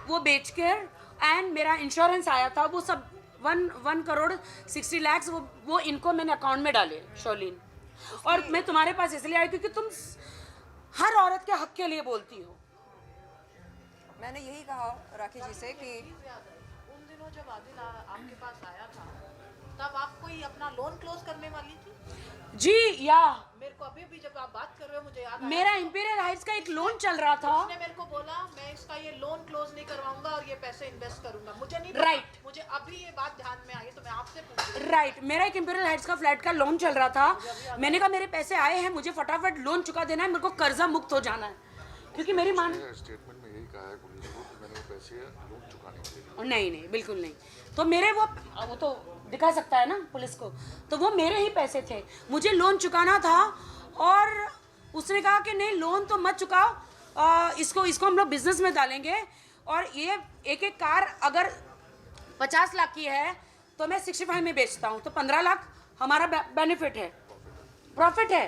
वो बेचकर, एंड मेरा इंश्योरेंस आया था, वो सब 1,60,00,000 वो इनको मैंने अकाउंट में डाले शर्लिन। और मैं तुम्हारे पास इसलिए आई क्योंकि तुम हर औरत के हक के लिए बोलती हो। मैंने यही कहा राखी जी से कि उन दिनों जब आदिल आपके पास आया था, तब आप कोई अपना लोन क्लोज करने वाली थी? जी, या मेरे को अभी भी जब आप बात कर रहे हो मुझे याद आया, मेरा इंपीरियल हाइट्स का एक लोन चल रहा था। उसने मेरे को बोला मैं इसका ये लोन क्लोज नहीं करवाऊंगा और ये पैसे इन्वेस्ट करूंगा। मुझे नहीं Right. मुझे अभी ये बात ध्यान में आई तो मैं आपसे पूछ रही हूँ। राइट, मेरा एक इंपीरियल हाइट्स का फ्लैट का लोन चल रहा था। मैंने कहा मेरे पैसे आए हैं, मुझे फटाफट लोन चुका देना है, मेरे को कर्जा मुक्त हो जाना है, क्योंकि मेरी माँ स्टेटमेंट में यही कहा है पुलिस को कि मैंने वो पैसे लोन चुकाने के लिए। नहीं बिल्कुल नहीं। तो मेरे वो तो दिखा सकता है ना पुलिस को, तो वो मेरे ही पैसे थे, मुझे लोन चुकाना था। और उसने कहा कि नहीं लोन तो मत चुकाओ, इसको हम लोग बिजनेस में डालेंगे, और ये एक कार अगर 50 लाख की है तो मैं 65 में बेचता हूँ, तो 15 लाख हमारा बेनिफिट है, प्रॉफिट है।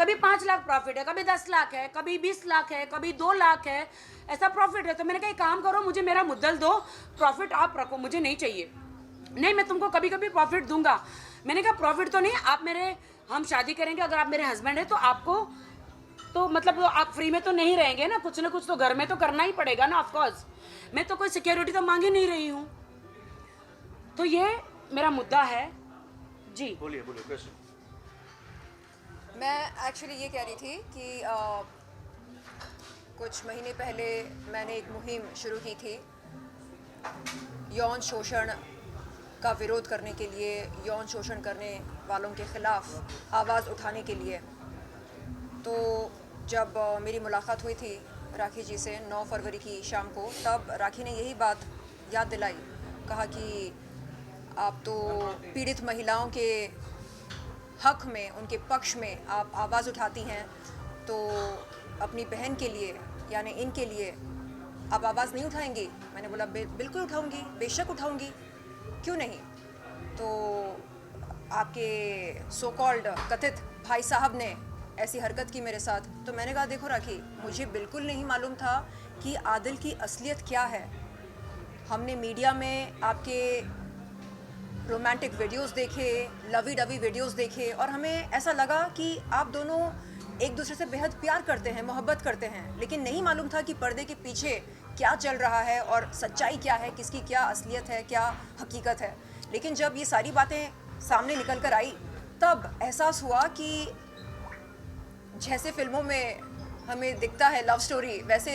कभी 5 लाख प्रॉफिट है, कभी 10 लाख है, कभी 20 लाख है, कभी 2 लाख है, ऐसा प्रॉफिट है। तो मैंने कहा एक काम करो, मुझे मेरा मुद्दल दो, प्रॉफिट आप रखो, मुझे नहीं चाहिए। नहीं मैं तुमको कभी कभी प्रॉफिट दूंगा। मैंने कहा प्रॉफिट तो नहीं, आप मेरे, हम शादी करेंगे, अगर आप मेरे हस्बैंड हैं तो आपको तो मतलब वो आप फ्री में तो नहीं रहेंगे ना कुछ तो घर में तो करना ही पड़ेगा ना, ऑफ कोर्स। मैं तो कोई सिक्योरिटी तो मांग ही नहीं रही हूँ। तो ये मेरा मुद्दा है जी। बोलिए बोलिए क्वेश्चन। मैं एक्चुअली ये कह रही थी कि कुछ महीने पहले मैंने एक मुहिम शुरू की थी यौन शोषण का विरोध करने के लिए, यौन शोषण करने वालों के ख़िलाफ़ आवाज़ उठाने के लिए। तो जब मेरी मुलाकात हुई थी राखी जी से 9 फरवरी की शाम को, तब राखी ने यही बात याद दिलाई, कहा कि आप तो पीड़ित महिलाओं के हक में, उनके पक्ष में आप आवाज़ उठाती हैं, तो अपनी बहन के लिए यानी इनके लिए आप आवाज़ नहीं उठाएंगी? मैंने बोला बिल्कुल उठाऊंगी, बेशक उठाऊंगी, क्यों नहीं। तो आपके सो कॉल्ड कथित भाई साहब ने ऐसी हरकत की मेरे साथ। तो मैंने कहा देखो राखी, मुझे बिल्कुल नहीं मालूम था कि आदिल की असलियत क्या है। हमने मीडिया में आपके रोमांटिक वीडियोस देखे, लवी डवी वीडियोस देखे, और हमें ऐसा लगा कि आप दोनों एक दूसरे से बेहद प्यार करते हैं, मोहब्बत करते हैं, लेकिन नहीं मालूम था कि पर्दे के पीछे क्या चल रहा है और सच्चाई क्या है, किसकी क्या असलियत है, क्या हकीकत है। लेकिन जब ये सारी बातें सामने निकल कर आई, तब एहसास हुआ कि जैसे फिल्मों में हमें दिखता है लव स्टोरी, वैसे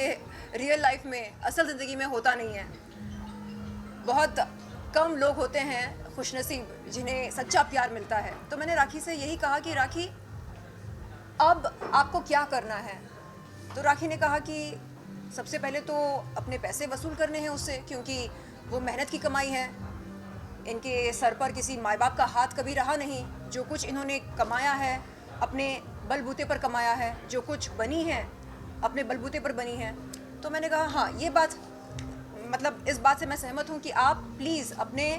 रियल लाइफ में, असल ज़िंदगी में होता नहीं है। बहुत कम लोग होते हैं खुशनसीब जिन्हें सच्चा प्यार मिलता है। तो मैंने राखी से यही कहा कि राखी, अब आपको क्या करना है? तो राखी ने कहा कि सबसे पहले तो अपने पैसे वसूल करने हैं उससे, क्योंकि वो मेहनत की कमाई है। इनके सर पर किसी माँ बाप का हाथ कभी रहा नहीं। जो कुछ इन्होंने कमाया है अपने बलबूते पर कमाया है, जो कुछ बनी है अपने बलबूते पर बनी है। तो मैंने कहा हाँ, ये बात, मतलब इस बात से मैं सहमत हूँ कि आप प्लीज़ अपने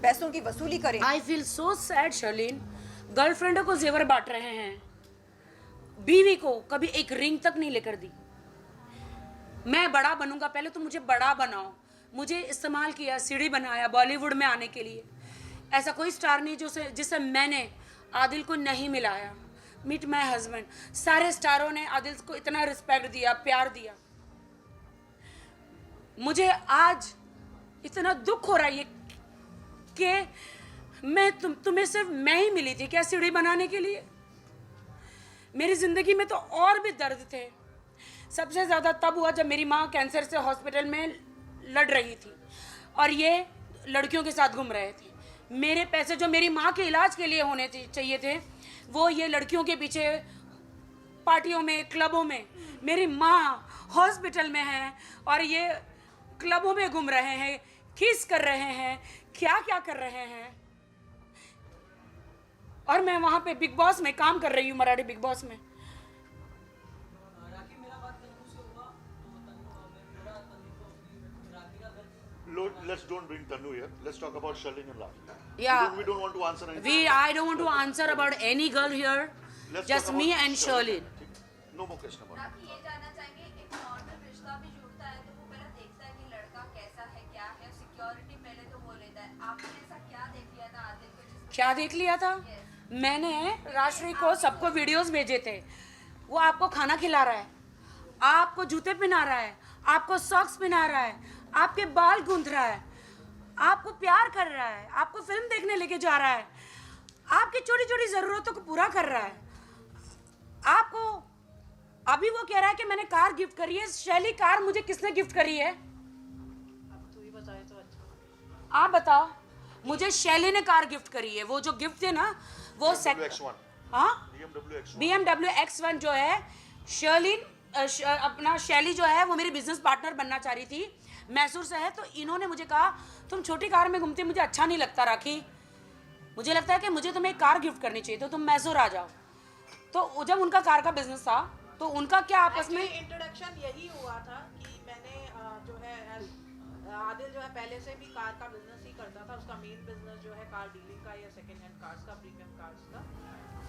पैसों की वसूली करें। I feel so sad Sherlyn, गर्लफ्रेंडों को जेवर बांट रहे हैं, बीवी को कभी एक रिंग तक नहीं लेकर दी। मैं बड़ा बनूंगा, पहले तो मुझे बड़ा बनाओ। मुझे इस्तेमाल किया, सीढ़ी बनाया बॉलीवुड में आने के लिए। ऐसा कोई स्टार नहीं जिसे मैंने आदिल को नहीं मिलाया। मीट माई हस्बैंड, सारे स्टारों ने आदिल को इतना रिस्पेक्ट दिया, प्यार दिया। मुझे आज इतना दुख हो रहा है कि मैं तुम्हें सिर्फ मैं ही मिली थी क्या सीढ़ी बनाने के लिए? मेरी जिंदगी में तो और भी दर्द थे। सबसे ज़्यादा तब हुआ जब मेरी माँ कैंसर से हॉस्पिटल में लड़ रही थी और ये लड़कियों के साथ घूम रहे थे। मेरे पैसे जो मेरी माँ के इलाज के लिए होने चाहिए थे, वो ये लड़कियों के पीछे पार्टियों में, क्लबों में। मेरी माँ हॉस्पिटल में है और ये क्लबों में घूम रहे हैं, किस कर रहे हैं, क्या क्या कर रहे हैं। और मैं वहाँ पे बिग बॉस में काम कर रही हूँ, मराठी बिग बॉस में। Let's don't bring Tanu here. Let's talk about Sharlene and Rafi. Yeah. We don't want to answer anything. I don't want to answer about any girl here. Let's Just talk me about and Sharlene. No more question about it. राखी ये जानना चाहेंगे, एक normal रिश्ता भी जुड़ता है तो वो पहले देखता है कि लड़का कैसा है, क्या है, सिक्योरिटी पहले तो वो लेता है। आपने ऐसा क्या देख लिया था आदिल को जिसमें? क्या देख लिया था? मैंने राष्ट्रीय को सबको वीडियोस भेजे थे। वो आपको खाना खिला रहा है, आपको जूते पहना रहा है, आपको सॉक्स पहना रहा है, आपके बाल गूंथ रहा है, आपको प्यार कर रहा है, आपको फिल्म देखने लेके जा रहा है, आपकी छोटी छोटी जरूरतों को पूरा कर रहा है। आपको अभी वो कह रहा है कि मैंने कार गिफ्ट करी है। शैली, कार मुझे किसने गिफ्ट करी है? अब तू ही बताए तो अच्छा। आप बताओ। मुझे शैली ने कार गिफ्ट करी है। वो जो गिफ्ट है ना, वो BMW X1. हाँ, BMW X1. BMW X1 जो है, शर्लिन अपना शैली जो है वो मेरी बिजनेस पार्टनर बनना चाह रही थी, मैसूर से है। तो इन्होंने मुझे कहा तुम छोटी कार में घूमती, मुझे अच्छा नहीं लगता राखी, मुझे लगता है कि मुझे तुम्हें एक कार गिफ्ट करनी चाहिए, तो तुम मैसूर आ जाओ। तो जब उनका कार का बिजनेस था तो उनका क्या आपस में इंट्रोडक्शन यही हुआ था कि मैंने जो है आदिल जो है पहले से भी कार का बिजनेस ही करता था। उसका मेन बिजनेस जो है कार डीलिंग का या सेकेंड हैंड कार्स का, प्रीमियम कार्स का।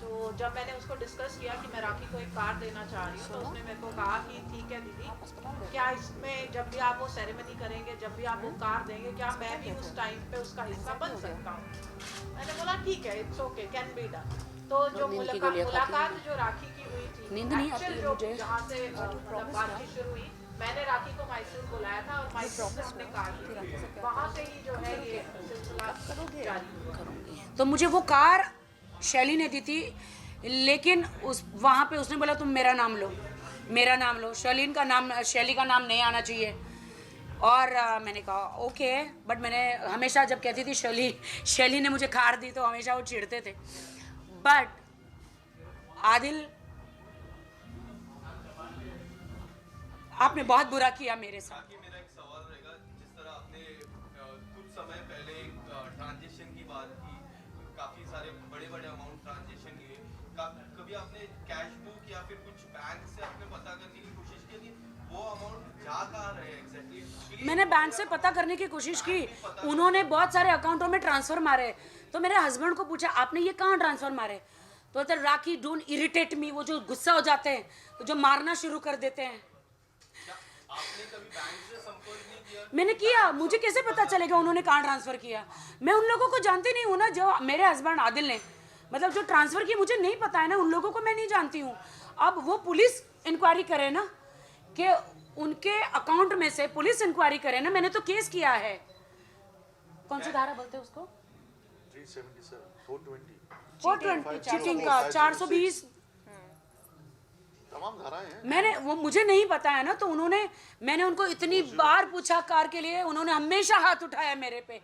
तो जब मैंने उसको डिस्कस किया कि मैं राखी को एक कार देना चाह रही हूँ तो उसने मेरे को कहा कि ठीक है दीदी, क्या इसमें जब भी आप वो सेरेमनी करेंगे, जब भी आप वो कार देंगे, क्या मैं भी उस टाइम पे उसका हिस्सा बन सकता हूँ? मैंने बोला ठीक है, it's okay, can be done. तो जो मुलाकात जो राखी की हुई थी, नींद नहीं आती actual है जो मुझे। जहाँ से मतलब बातचीत शुरू हुई, मैंने राखी को मैसूर बुलाया था और मैसूर से अपने कार ली, वहाँ से ही जो है ये सिलसिला जारी हुआ। तो मुझे वो कार शैली ने दी थी, लेकिन उस वहाँ पे उसने बोला तुम मेरा नाम लो, मेरा नाम लो, शैली का नाम नहीं आना चाहिए। और मैंने कहा ओके, बट मैंने हमेशा जब कहती थी शैली ने मुझे कार दी तो हमेशा वो चिढ़ते थे। बट आदिल, आपने बहुत बुरा किया मेरे साथ। बाकी मेरा एक सवाल रहेगा, जिस तरह आपने कुछ समय पहले ट्रांजेक्शन की बात की, काफ़ी सारे बड़े बड़े अमाउंट ट्रांजेक्शन किए, कभी आपने कैश बुक या फिर कुछ बैंक से आपने पता करने की कोशिश की कि वो अमाउंट जा कहाँ रहे हैं एग्जैक्टली? मैंने बैंक से पता करने की कोशिश की, उन्होंने बहुत सारे अकाउंटों में ट्रांसफर मारे। तो मेरे हस्बैंड को पूछा आपने ये कहाँ ट्रांसफर मारे? तो राखी डोंट इरिटेट मी, वो जो गुस्सा हो जाते हैं तो जो मारना शुरू कर देते हैं। आपने कभी बैंक से संपर्क नहीं किया? मैंने किया, मुझे कैसे पता चलेगा उन्होंने कहाँ ट्रांसफर किया? मैं उन लोगों को जानती नहीं हूँ ना, जो मेरे हस्बैंड आदिल ने मतलब जो ट्रांसफर की मुझे नहीं पता है ना, उन लोगों को मैं नहीं जानती हूँ। अब वो पुलिस इंक्वायरी करे ना, कि उनके अकाउंट में से पुलिस इंक्वायरी करे ना। मैंने तो केस किया है, कौन सी धारा बोलते हैं उसको? 377, 420 420 चीटिंग का, 420 तमाम धाराएं हैं। मैंने वो मुझे नहीं पता है ना, तो मैंने उनको इतनी बार पूछा कार के लिए, उन्होंने हमेशा हाथ उठाया मेरे पे,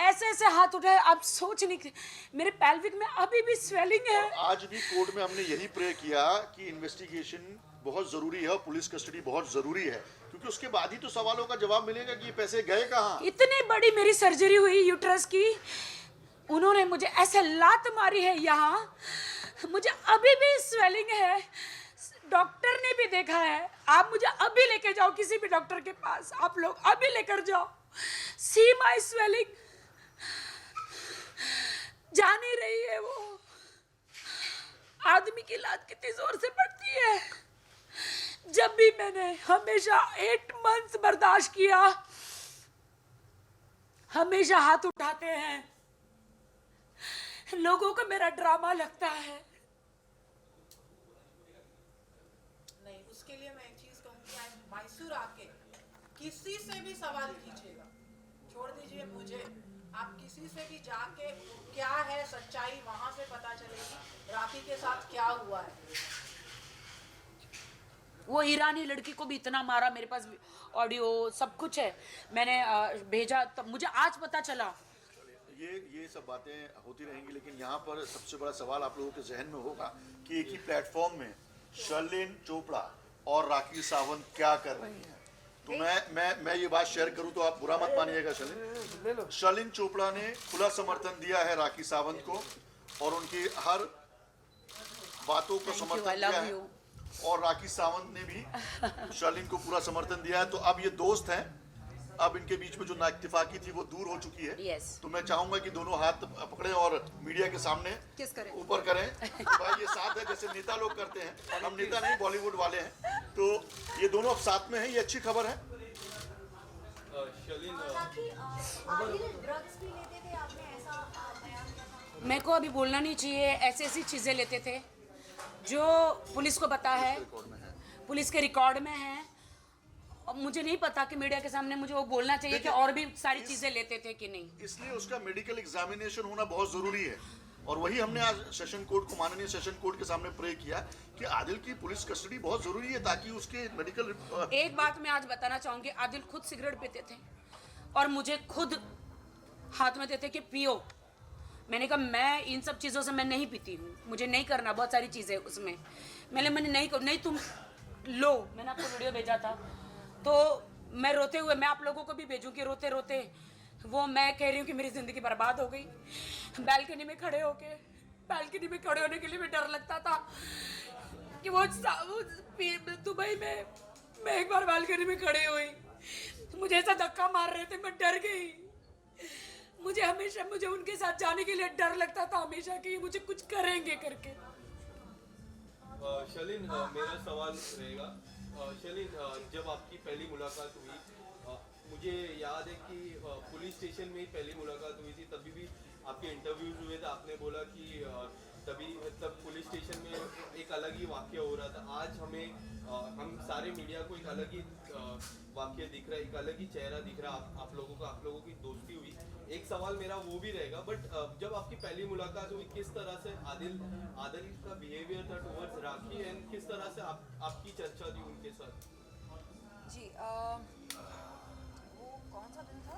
ऐसे ऐसे हाथ उठाए। आप सोच नहीं, मेरे पैल्विक में अभी भी स्वेलिंग है। आज भी कोर्ट में हमने यही प्रे किया कि इन्वेस्टिगेशन बहुत जरूरी है और पुलिस कस्टडी बहुत जरूरी है, क्योंकि उसके बाद ही तो सवालों का जवाब मिलेगा कि ये पैसे गए कहाँ। इतनी बड़ी मेरी सर्जरी हुई यूट्रस की, उन्होंने मुझे ऐसे लात मारी है यहाँ, मुझे अभी भी स्वेलिंग है। डॉक्टर ने भी देखा है। आप मुझे अभी लेके जाओ किसी भी डॉक्टर के पास, आप लोग अभी लेकर जाओ। सी माई स्वेलिंग, जा नहीं रही है वो। आदमी की लात कितनी जोर से पड़ती है। जब भी मैंने हमेशा 8 मंथ्स बर्दाश्त किया, हमेशा हाथ उठाते हैं। लोगों को मेरा ड्रामा लगता है। नहीं, उसके लिए मैं एक चीज कहूँगी, आज मैसूर आके किसी से भी सवाल कीजिएगा, छोड़ दीजिए मुझे, आप किसी से भी जाके क्या है सच्चाई वहां से पता चलेगी राखी के साथ क्या हुआ है। वो ईरानी लड़की को भी इतना मारा, मेरे पास ऑडियो सब कुछ है, मैंने भेजा, तब मुझे आज पता चला। ये सब बातें होती रहेंगी, लेकिन यहाँ पर सबसे बड़ा सवाल आप लोगों के जहन में होगा कि एक ही प्लेटफॉर्म में शर्लिन चोपड़ा और राखी सावंत क्या कर रही हैं। तो मैं ये बात शेयर करूं तो आप बुरा मत मानिएगा। शर्लिन चोपड़ा ने खुला समर्थन दिया है राखी सावंत को और उनकी हर बातों को समर्थन दिया है, और राखी सावंत ने भी शर्लिन को पूरा समर्थन दिया है। तो अब ये दोस्त हैं, अब इनके बीच में जो नाइत्तेफाकी थी वो दूर हो चुकी है। Yes. तो मैं चाहूंगा कि दोनों हाथ पकड़े और मीडिया के सामने किस करें? ऊपर करें कि भाई ये साथ है, जैसे नेता लोग करते हैं। हम नेता नहीं, बॉलीवुड वाले हैं। तो ये दोनों अब साथ में हैं, ये अच्छी खबर है। शर्लिन, ड्रग्स भी लेते थे, आपने ऐसा बयान दिया था। मेरे को अभी बोलना नहीं चाहिए, ऐसी चीजें लेते थे जो पुलिस को पता है, पुलिस के रिकॉर्ड में है। और मुझे नहीं पता कि मीडिया के सामने मुझे वो बोलना चाहिए कि और भी सारी चीजें लेते थे कि नहीं। इसलिए उसका मेडिकल एग्जामिनेशन होना बहुत जरूरी है, और वही हमने आज सेशन कोर्ट को, माननीय सेशन कोर्ट के सामने प्रे किया कि आदिल की पुलिस कस्टडी बहुत जरूरी है, ताकि उसके मेडिकल। एक बात मैं आज बताना चाहूंगी, आदिल खुद सिगरेट पीते थे और मुझे खुद हाथ में देते कि पियो। मैंने कहा मैं इन सब चीज़ों से मैं नहीं पीती हूँ, मुझे नहीं करना, बहुत सारी चीज़ें उसमें मैंने नहीं तुम लो। मैंने आपको वीडियो भेजा था, तो मैं रोते हुए, मैं आप लोगों को भी भेजूँ कि रोते रोते वो मैं कह रही हूँ कि मेरी ज़िंदगी बर्बाद हो गई। बालकनी में खड़े होने के लिए भी डर लगता था कि वो दुबई में मैं एक बार बालकनी में खड़े हुई, मुझे ऐसा धक्का मार रहे थे, मैं डर गई। मुझे हमेशा मुझे उनके साथ जाने के लिए डर लगता था हमेशा कि ये मुझे कुछ करेंगे करके। शलीन, मेरा सवाल रहेगा। शलीन, जब आपकी पहली मुलाकात हुई, मुझे याद है कि पुलिस स्टेशन में ही पहली मुलाकात हुई थी। तभी भी आपके इंटरव्यूज हुए थे, आपने बोला कि तभी मतलब पुलिस स्टेशन में एक अलग ही वाक़या हो रहा था। आज हम सारे मीडिया को एक अलग ही वाक़या दिख रहा है, एक अलग ही चेहरा दिख रहा है आप लोगों की दोस्ती हुई। एक सवाल मेरा वो भी रहेगा, बट जब आपकी पहली मुलाकात हुई, किस तरह से आदिल का बिहेवियर था टुवर्ड्स राखी, एंड किस तरह से आपकी चर्चा थी उनके साथ? जी वो कौन सा दिन था?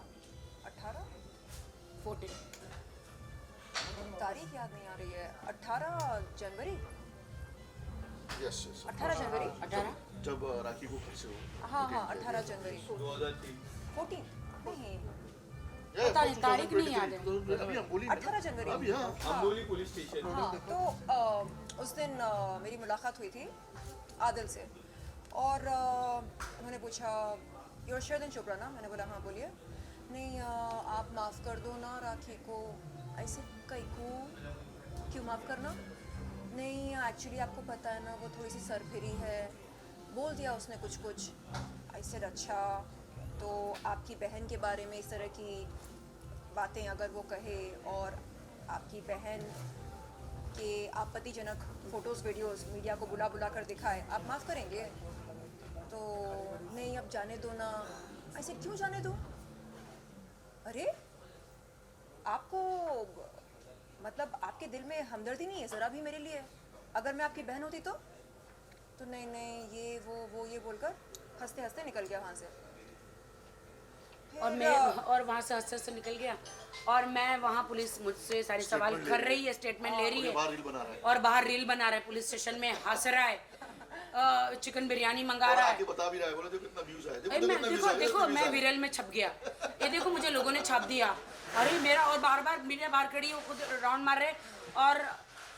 18 14 तारीख याद नहीं आ रही है। 18 जनवरी, यस यस 18 जनवरी, 18 जब राखी को घर से हो हाँ हाँ 18 जनवरी 2003। 14 नहीं, पता नहीं, तारीख नहीं याद है। अभी हम बोली 18 जनवरी। अभी हाँ अम्बोली पुलिस स्टेशन। हाँ तो उस दिन मेरी मुलाकात हुई थी आदिल से, और उन्होंने पूछा योर शर्दन चोपड़ा ना? मैंने बोला हाँ बोलिए। नहीं आप माफ़ कर दो ना राखी को। ऐसे कई को क्यों माफ़ करना? नहीं एक्चुअली आपको पता है ना वो थोड़ी सी सरफिरी है। बोल दिया उसने कुछ। ऐसे अच्छा तो आपकी बहन के बारे में इस तरह की बातें अगर वो कहे और आपकी बहन के आपत्तिजनक फ़ोटोज़ वीडियोस मीडिया को बुला कर दिखाए, आप माफ़ करेंगे? तो नहीं अब जाने दो ना। ऐसे क्यों जाने दो? अरे आपको मतलब आपके दिल में हमदर्दी नहीं है ज़रा भी मेरे लिए? अगर मैं आपकी बहन होती तो नहीं ये वो ये बोलकर हंसते हंसते निकल गया वहाँ से। और मैं और वहाँ से हंसते निकल गया, और मैं वहाँ पुलिस मुझसे सारे सवाल Statement कर ले रही है, स्टेटमेंट ले रही बाहर है, रील बना रहा है और बाहर रील बना रहा है, पुलिस स्टेशन में हंस रहा है, चिकन बिरयानी मंगा और रहा आके है। बता भी रहा है, बोला देखो कितना व्यूज आया, अरे मैं देखो मैं विरल में छप गया, ये देखो मुझे लोगों ने छाप दिया। अरे मेरा, और बार बार मीडिया बाहर खड़ी है, वो खुद राउंड मार रहे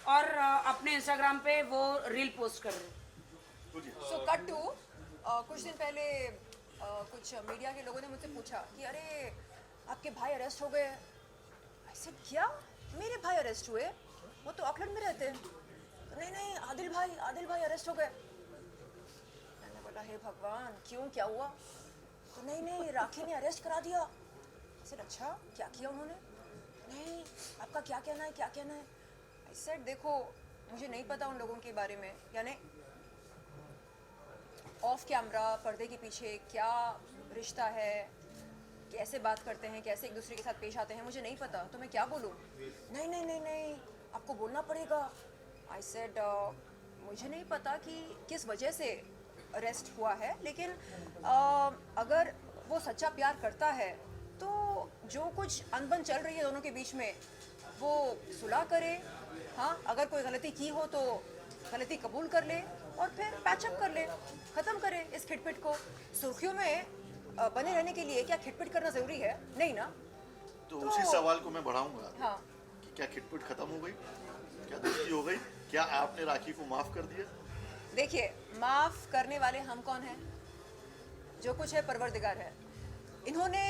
और अपने इंस्टाग्राम पे वो रील पोस्ट कर रहे। सो कट टू कुछ दिन पहले कुछ मीडिया के लोगों ने मुझसे पूछा कि अरे आपके भाई अरेस्ट हो गए। ऐसे क्या मेरे भाई अरेस्ट हुए? वो तो ऑकलैंड में रहते हैं। तो नहीं आदिल भाई अरेस्ट हो गए। मैंने बोला हे भगवान क्यों, क्या हुआ? तो नहीं राखी ने अरेस्ट करा दिया। सर अच्छा क्या किया उन्होंने? नहीं आपका क्या कहना है? आई सेड देखो मुझे नहीं पता उन लोगों के बारे में, यानी ऑफ कैमरा पर्दे के पीछे क्या रिश्ता है, कैसे बात करते हैं, कैसे एक दूसरे के साथ पेश आते हैं, मुझे नहीं पता, तो मैं क्या बोलूँ? नहीं आपको बोलना पड़ेगा। आई सेड मुझे नहीं पता कि किस वजह से अरेस्ट हुआ है, लेकिन अगर वो सच्चा प्यार करता है तो जो कुछ अनबन चल रही है दोनों के बीच में वो सुलह करे। हाँ अगर कोई गलती की हो तो गलती कबूल कर ले और फिर पैचअप कर ले, ख़त्म करे इस खिटपिट को। सुर्खियों में बने रहने के लिए क्या खिटपिट करना ज़रूरी है? नहीं ना। तो उसी सवाल को मैं बढ़ाऊंगा हाँ कि क्या खिटपिट खत्म हो गई, क्या दोस्ती हो गई, क्या आपने राखी को माफ कर दिया? देखिए माफ़ करने वाले हम कौन हैं? जो कुछ है परवरदिगार है। इन्होंने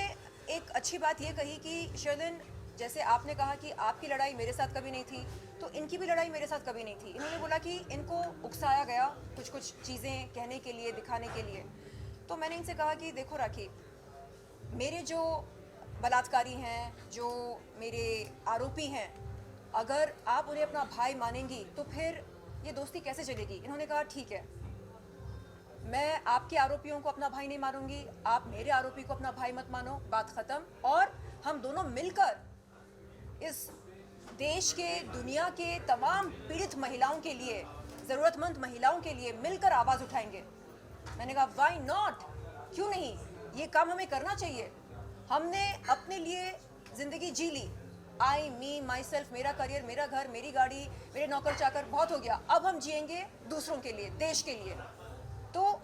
एक अच्छी बात ये कही कि शर्लिन जैसे आपने कहा कि आपकी लड़ाई मेरे साथ कभी नहीं थी, तो इनकी भी लड़ाई मेरे साथ कभी नहीं थी। इन्होंने बोला कि इनको उकसाया गया कुछ चीज़ें कहने के लिए, दिखाने के लिए। तो मैंने इनसे कहा कि देखो राखी, मेरे जो बलात्कारी हैं, जो मेरे आरोपी हैं, अगर आप उन्हें अपना भाई मानेंगी तो फिर ये दोस्ती कैसे चलेगी? इन्होंने कहा ठीक है, मैं आपके आरोपियों को अपना भाई नहीं मानूंगी, आप मेरे आरोपी को अपना भाई मत मानो, बात ख़त्म। और हम दोनों मिलकर इस देश के, दुनिया के तमाम पीड़ित महिलाओं के लिए, ज़रूरतमंद महिलाओं के लिए मिलकर आवाज़ उठाएंगे। मैंने कहा व्हाई नॉट, क्यों नहीं, ये काम हमें करना चाहिए। हमने अपने लिए ज़िंदगी जी ली, आई मी माई सेल्फ, मेरा करियर, मेरा घर, मेरी गाड़ी, मेरे नौकर चाकर, बहुत हो गया। अब हम जिएंगे दूसरों के लिए, देश के लिए। तो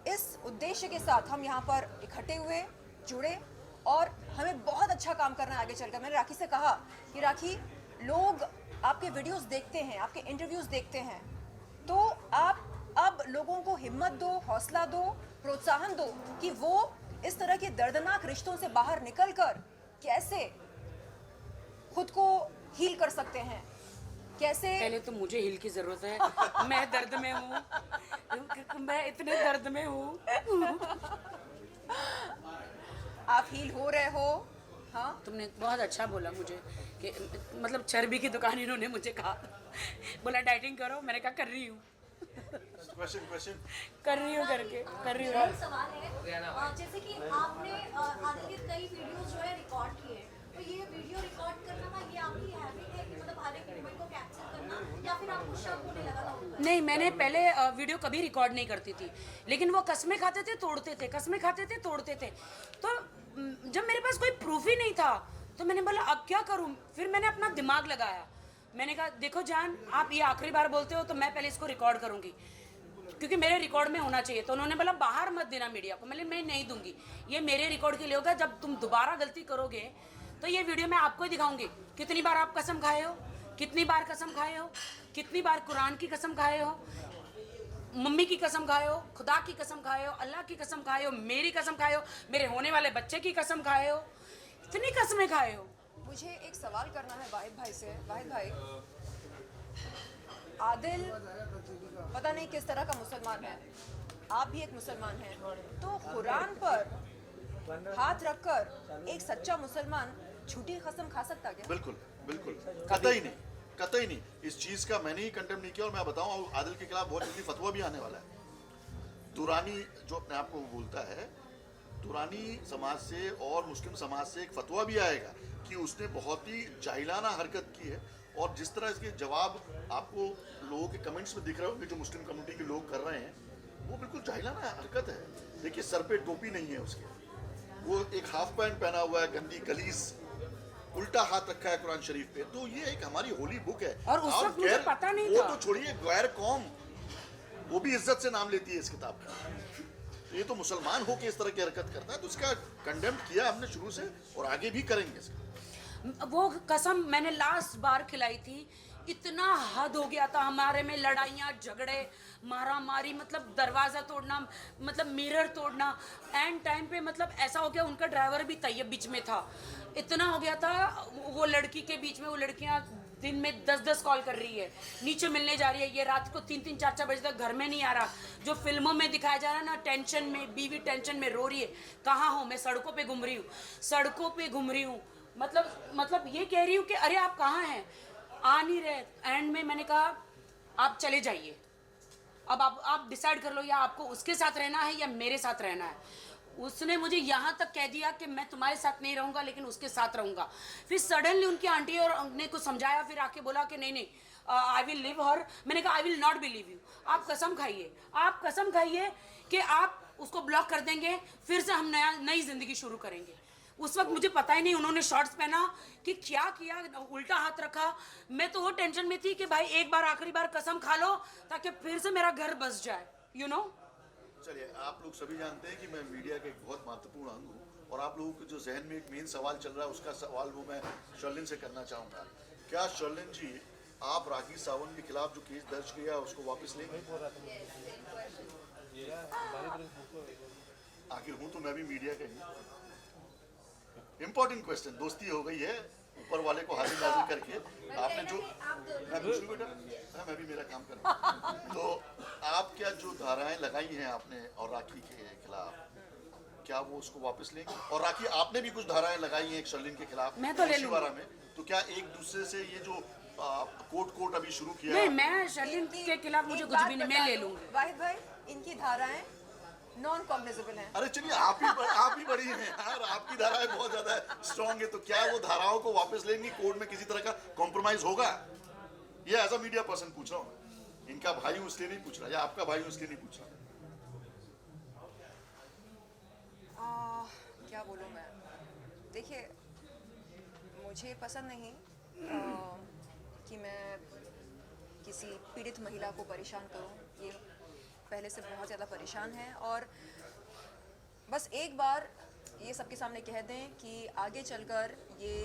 इस उद्देश्य के साथ हम यहाँ पर इकट्ठे हुए, जुड़े, और हमें बहुत अच्छा काम करना है आगे चलकर। मैंने राखी से कहा कि राखी, लोग आपके वीडियोस देखते हैं, आपके इंटरव्यूज़ देखते हैं, तो आप अब लोगों को हिम्मत दो, हौसला दो, प्रोत्साहन दो कि वो इस तरह के दर्दनाक रिश्तों से बाहर निकलकर कैसे खुद को हील कर सकते हैं? कैसे? पहले तो मुझे हिल की जरूरत है, मैं दर्द में हूँ, मैं इतने दर्द में हूँ। आप हील हो रहे हो? हाँ, तुमने बहुत अच्छा बोला मुझे कि मतलब चर्बी की दुकान इन्होंने मुझे कहा, बोला डाइटिंग करो, मैंने कहा कर रही हूँ, क्वेश्चन कर रही हूँ करके कर रही मेरा हूँ। एक सवाल है, जैसे कि आपने आदिल के कई वीडियोस जो है रिकॉर्ड किए हैं, तो ये वीडियो रिकॉर्ड करना ना, ये आपकी हैबिट है कि मतलब हर एक मोमेंट को कैप्चर करना, या फिर आपको शक होने लगा था उन पर? नहीं, मैंने पहले वीडियो कभी रिकॉर्ड नहीं करती थी, लेकिन वो कस्में खाते थे तोड़ते थे, कस्में खाते थे तोड़ते थे, तो जब मेरे पास कोई प्रूफ ही नहीं था तो मैंने बोला अब क्या करूं। फिर मैंने अपना दिमाग लगाया, मैंने कहा देखो जान, आप ये आखिरी बार बोलते हो तो मैं पहले इसको रिकॉर्ड करूंगी, क्योंकि मेरे रिकॉर्ड में होना चाहिए। तो उन्होंने बोला बाहर मत देना मीडिया को, मैं नहीं दूंगी, ये मेरे रिकॉर्ड के लिए होगा, जब तुम दोबारा गलती करोगे तो ये वीडियो मैं आपको ही दिखाऊंगी, कितनी बार आप कसम खाए हो, कितनी बार कसम खाए हो, कितनी बार कुरान की कसम खाए हो, मम्मी की कसम खाए हो, खुदा की कसम खाए हो, अल्लाह की कसम खाए हो, मेरी कसम खाए हो, मेरे होने वाले बच्चे की कसम खाए हो, इतनी कसमें खाए हो। मुझे एक सवाल करना है वाहिद भाई से। वाहिद भाई, आदिल पता नहीं किस तरह का मुसलमान है, आप भी एक मुसलमान हैं, तो कुरान पर हाथ रखकर एक सच्चा मुसलमान झूठी कसम खा सकता क्या? बिल्कुल बिल्कुल, कतई नहीं। इस चीज का मैंने ही कंडेम नहीं किया, और मैं बताऊं आदिल के खिलाफ बहुत जल्दी फतवा भी आने वाला है। दुरानी जो अपने आप को बोलता है, दुरानी समाज से और मुस्लिम समाज से एक फतवा भी आएगा कि उसने बहुत ही जाहिलाना हरकत की है, और जिस तरह इसके जवाब आपको लोगों के कमेंट्स में दिख रहे होंगे जो मुस्लिम कम्युनिटी के लोग कर रहे हैं, वो बिल्कुल जाहिलाना हरकत है। देखिए सर पे टोपी नहीं है उसके, वो एक हाफ पैंट पहना हुआ है, गंदी गलीस, उल्टा हाथ रखा है कुरान शरीफ पे। तो ये एक हमारी होली बुक है, और उस वक्त मुझे पता नहीं वो था। तो छोड़िए, गैर कौम वो भी इज्जत से नाम लेती है इस किताब का। तो ये तो मुसलमान होके इस तरह की हरकत करता है, तो उसका कंडेम किया हमने शुरू से और आगे भी करेंगे इसका। वो कसम मैंने लास्ट बार खिलाई थी, इतना हद हो गया था हमारे में, लड़ाइयाँ झगड़े मारा मारी, मतलब दरवाज़ा तोड़ना, मतलब मिरर तोड़ना, एंड टाइम पे मतलब ऐसा हो गया, उनका ड्राइवर भी तैयब बीच में था, इतना हो गया था। वो लड़की के बीच में, वो लड़कियाँ दिन में 10-10 कॉल कर रही है, नीचे मिलने जा रही है, ये रात को 3-3 4-4 बजे तक घर में नहीं आ रहा। जो फिल्मों में दिखाया जा रहा है ना, टेंशन में, बीवी टेंशन में रो रही है, कहाँ हो मैं, सड़कों पे घूम रही हूँ, सड़कों पे घूम रही हूँ, मतलब ये कह रही हूँ कि अरे आप कहाँ हैं, आ नहीं रहे। एंड में मैंने कहा आप चले जाइए, अब आप डिसाइड कर लो, या आपको उसके साथ रहना है या मेरे साथ रहना है। उसने मुझे यहाँ तक कह दिया कि मैं तुम्हारे साथ नहीं रहूँगा लेकिन उसके साथ रहूँगा। फिर सडनली उनकी आंटी और ने कुछ समझाया, फिर आके बोला कि नहीं आई विल लिव हर। मैंने कहा I will not believe you, आप कसम खाइए, आप कसम खाइए कि आप उसको ब्लॉक कर देंगे, फिर से हम नई जिंदगी शुरू करेंगे। उस वक्त मुझे पता ही नहीं, उन्होंने शॉर्ट्स पहना कि क्या किया, उल्टा हाथ रखा। मैं तो वो टेंशन में थी कि भाई एक बार आखिरी बार कसम खा लो ताकि फिर से मेरा घर बस जाए, यू नो। चलिए, आप लोग सभी जानते हैं कि मैं मीडिया का एक बहुत महत्वपूर्ण अंग हूँ, और आप लोगों के जो जहन में एक मेन सवाल चल रहा है, उसका सवाल वो मैं शर्लिन से करना चाहूँगा। क्या शर्लिन जी, आप राखी सावंत के खिलाफ जो केस दर्ज किया है उसको वापस लेंगे? आखिर हूँ तो मैं भी मीडिया का ही। इम्पोर्टेंट क्वेश्चन, दोस्ती हो गई है ऊपर वाले को हाजिर नाजिर करके। आपने जो, मैं पूछ लूं बेटा, मैं भी मेरा काम कर रहा हूं। तो आप क्या जो धाराएं लगाई हैं आपने और राखी के खिलाफ, क्या वो उसको वापस लेंगे? और राखी, आपने भी कुछ धाराएं लगाई हैं एक शर्लिन के खिलाफ, मैं तो ले लूंगी। शिवारा में, तो क्या एक दूसरे से ये जो कोर्ट अभी शुरू किया नहीं, है? मैं शर्लिन के खिलाफ मुझे कुछ भी नहीं, मैं ले लूंगी। वाहिद भाई, इनकी धाराएं नॉन कॉग्निजेबल हैं। अरे चलिए, आप ही बड़ी हैं यार, आपकी धाराएं बहुत ज्यादा स्ट्रांग है, तो क्या वो धाराओं को वापस लेंगी? कोर्ट में किसी तरह का कॉम्प्रोमाइज होगा? ये एज अ मीडिया पर्सन पूछ रहा हूँ, इनका भाई हूं इसलिए नहीं पूछ रहा, या आपका भाई हूं इसलिए नहीं पूछ रहा। क्या बोलूँ मैं, देखिए मुझे पसंद नहीं कि मैं किसी पीड़ित महिला को परेशान करूं। ये पहले से बहुत ज़्यादा परेशान है, और बस एक बार ये सबके सामने कह दें कि आगे चलकर ये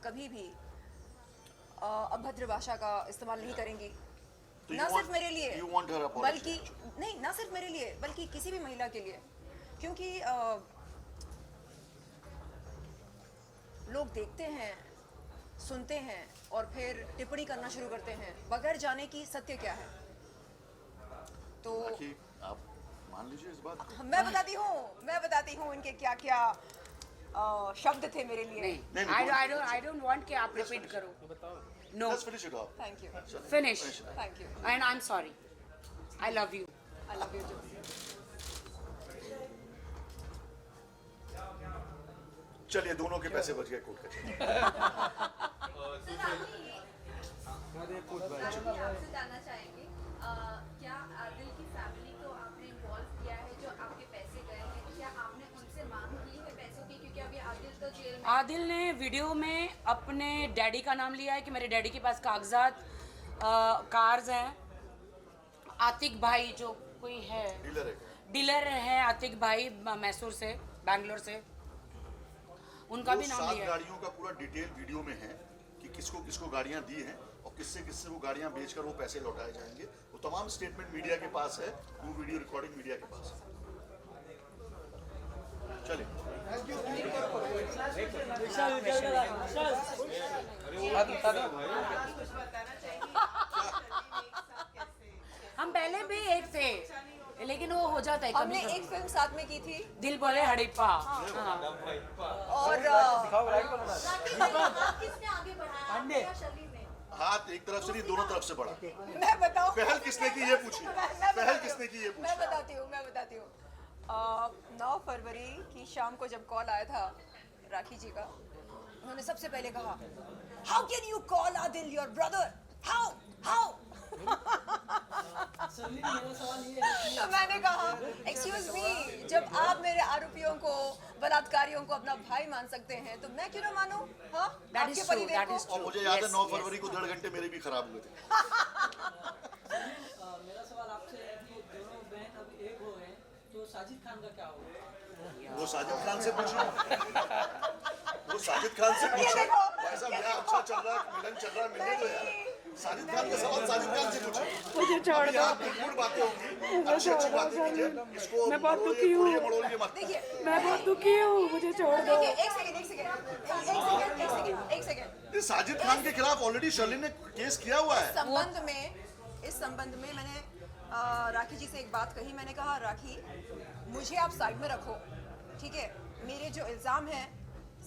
कभी भी अभद्र भाषा का इस्तेमाल नहीं करेंगी, तो ना सिर्फ मेरे लिए, you want her apology? बल्कि नहीं, ना सिर्फ मेरे लिए बल्कि किसी भी महिला के लिए। क्योंकि लोग देखते हैं सुनते हैं और फिर टिप्पणी करना शुरू करते हैं बगैर जाने कि सत्य क्या है। तो राखी, आप मान लीजिए इस बात को। मैं बताती हूँ इनके क्या क्या शब्द थे मेरे लिए। नहीं, I don't want कि आप रिपीट करो। No, Let's finish it off. Thank you, finish. Thank you, And I'm sorry. I love you. I love you too. चलिए, दोनों के पैसे बच गए कोर्ट कचहरी। सर आपसे जानना चाहेंगे क्या आदिल की फैमिली को आपने इन्वॉल्व किया है जो आपके पैसे गए हैं, क्या आपने उनसे मांग की है पैसों की, क्योंकि अभी आदिल तो जेल में। आदिल ने वीडियो में अपने डैडी का नाम लिया है कि मेरे डैडी के पास कागजात कार्स हैं। आतिक भाई जो कोई है डीलर है, आतिक भाई मैसूर से, बैंगलोर से, उनका भी नाम 7 लिया है। गाड़ियों का पूरा डिटेल वीडियो में है कि किसको किसको गाड़ियां दी हैं और किससे किससे वो गाड़ियां बेचकर वो पैसे लौटाए जाएंगे। वो तमाम स्टेटमेंट मीडिया के पास है, वो वीडियो रिकॉर्डिंग मीडिया के पास है। हम पहले भी एक थे, लेकिन वो हो जाता है हमने कभी एक फिल्म साथ में की थी दिल बोले हड़प्पा। और आप किसने आगे बढ़ाया या शर्ली ने? हाथ एक तरफ से नहीं, दोनों तरफ से बढ़ा। मैं बताऊं, पहल किसने की ये पूछिए, पहल किसने की ये मैं पूछिए। बताती हूँ 9 फरवरी की शाम को जब कॉल आया था राखी जी का, उन्होंने सबसे पहले कहा, how can you call Adil your brother, how तो मैंने कहा, एक्सक्यूज मी, जब आप मेरे आरोपियों को, बलात्कारियों को अपना भाई मान सकते हैं तो मैं क्यों ना मानूं? हाँ, That is आपके true, परिवेश that को। is और मुझे याद है 9 फरवरी को 1.5 घंटे मेरे भी खराब हुए थे। मेरा सवाल आपसे है कि दोनों बहन अब एक हो गए, तो साजिद खान का क्या होगा? वो साजिद खान से पूछो, वो साजिद खान से पूछो। भाई साहब, यहाँ अच्छा चल रहा है, मिलन चल रहा है, मिलने दो यार। साजिद खान का सवाल साजिद खान से पूछो। मुझे छोड़ दो, गुड़ बातें होंगी, अच्छी बातें कीजिए। इसको मैं बहुत दुखी हूँ, मड़ोलिए मत। देखिए, मैं बहुत दुखी हूँ, मुझे छोड़ दो। देखिए, एक सेकेंड। ये साजिद खान के खिलाफ ऑलरेडी शर्लिन ने केस किया हुआ है। इस संबंध में मैंने राखी जी से एक बात कही। मैंने कहा, राखी, मुझे आप साइड में रखो, ठीक है? मेरे जो इल्ज़ाम हैं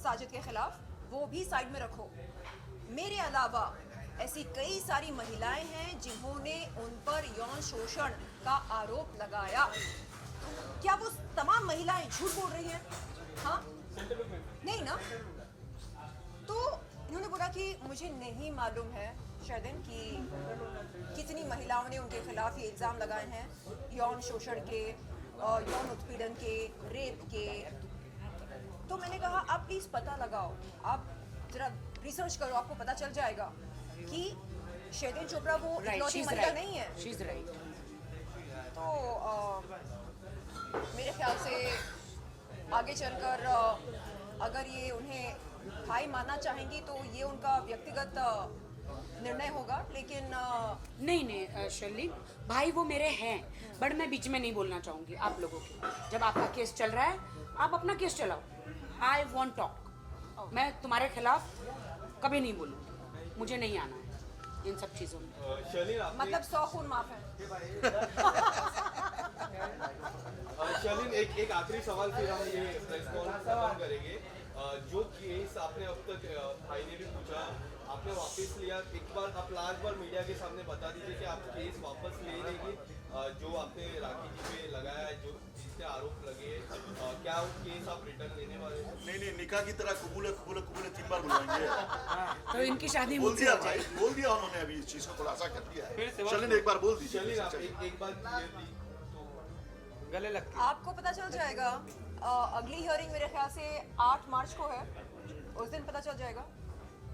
साजिद के खिलाफ वो भी साइड में रखो। मेरे अलावा ऐसी कई सारी महिलाएं हैं जिन्होंने उन पर यौन शोषण का आरोप लगाया। क्या वो तमाम महिलाएं झूठ बोल रही हैं? हाँ, नहीं ना? तो इन्होंने बोला कि मुझे नहीं मालूम है शायद कि कितनी महिलाओं ने उनके खिलाफ ये इल्ज़ाम लगाए हैं, यौन शोषण के, यौन उत्पीड़न के, रेप के। तो मैंने कहा, आप प्लीज़ पता लगाओ, आप जरा रिसर्च करो, आपको पता चल जाएगा कि शैदेन चोपड़ा वो इकलौती महिला नहीं है। She's right. तो मेरे ख्याल से आगे चलकर अगर ये उन्हें भाई मानना चाहेंगी तो ये उनका व्यक्तिगत निर्णय होगा, लेकिन नहीं शर्ली भाई वो मेरे हैं, बट मैं बीच में नहीं बोलना चाहूँगी आप लोगों के। जब आपका केस चल रहा है आप अपना केस चलाओ, आई वॉन्ट टॉक। मैं तुम्हारे खिलाफ कभी नहीं बोलूँगी, मुझे नहीं आना है इन सब चीज़ों में। शर्लिन, आपने मतलब 100 खून माफ है। शर्लिन, एक आखिरी सवाल फिर हम ये प्रेस कॉन्फ्रेंस खत्म करेंगे। जो केस आपने अब तक भाई ने भी पूछा, आपने वापस लिया, एक बार आप लास्ट बार मीडिया के सामने बता दीजिए कि आप केस वापस ले लेंगे जो आपने राखी जी पे लगाया है, जो जिससे आरोप लगे, क्या वो केस आप रिटर्न लेने वाले हैं? नहीं, निकाह की तरह कबूले 3 बार बुलवाएंगे। तो इनकी शादी बोल मुझसे दिया हो भाई, जाए। बोल दिया उन्होंने, अभी इस चीज को खुलासा कर दिया है। शर्लिन, एक बार बोल दीजिए। शर्लिन, आप एक बार क्लियर दी तो गले लगते आपको पता चल जाएगा। अगली हियरिंग मेरे ख्याल से 8 मार्च को है, उस दिन पता चल जाएगा।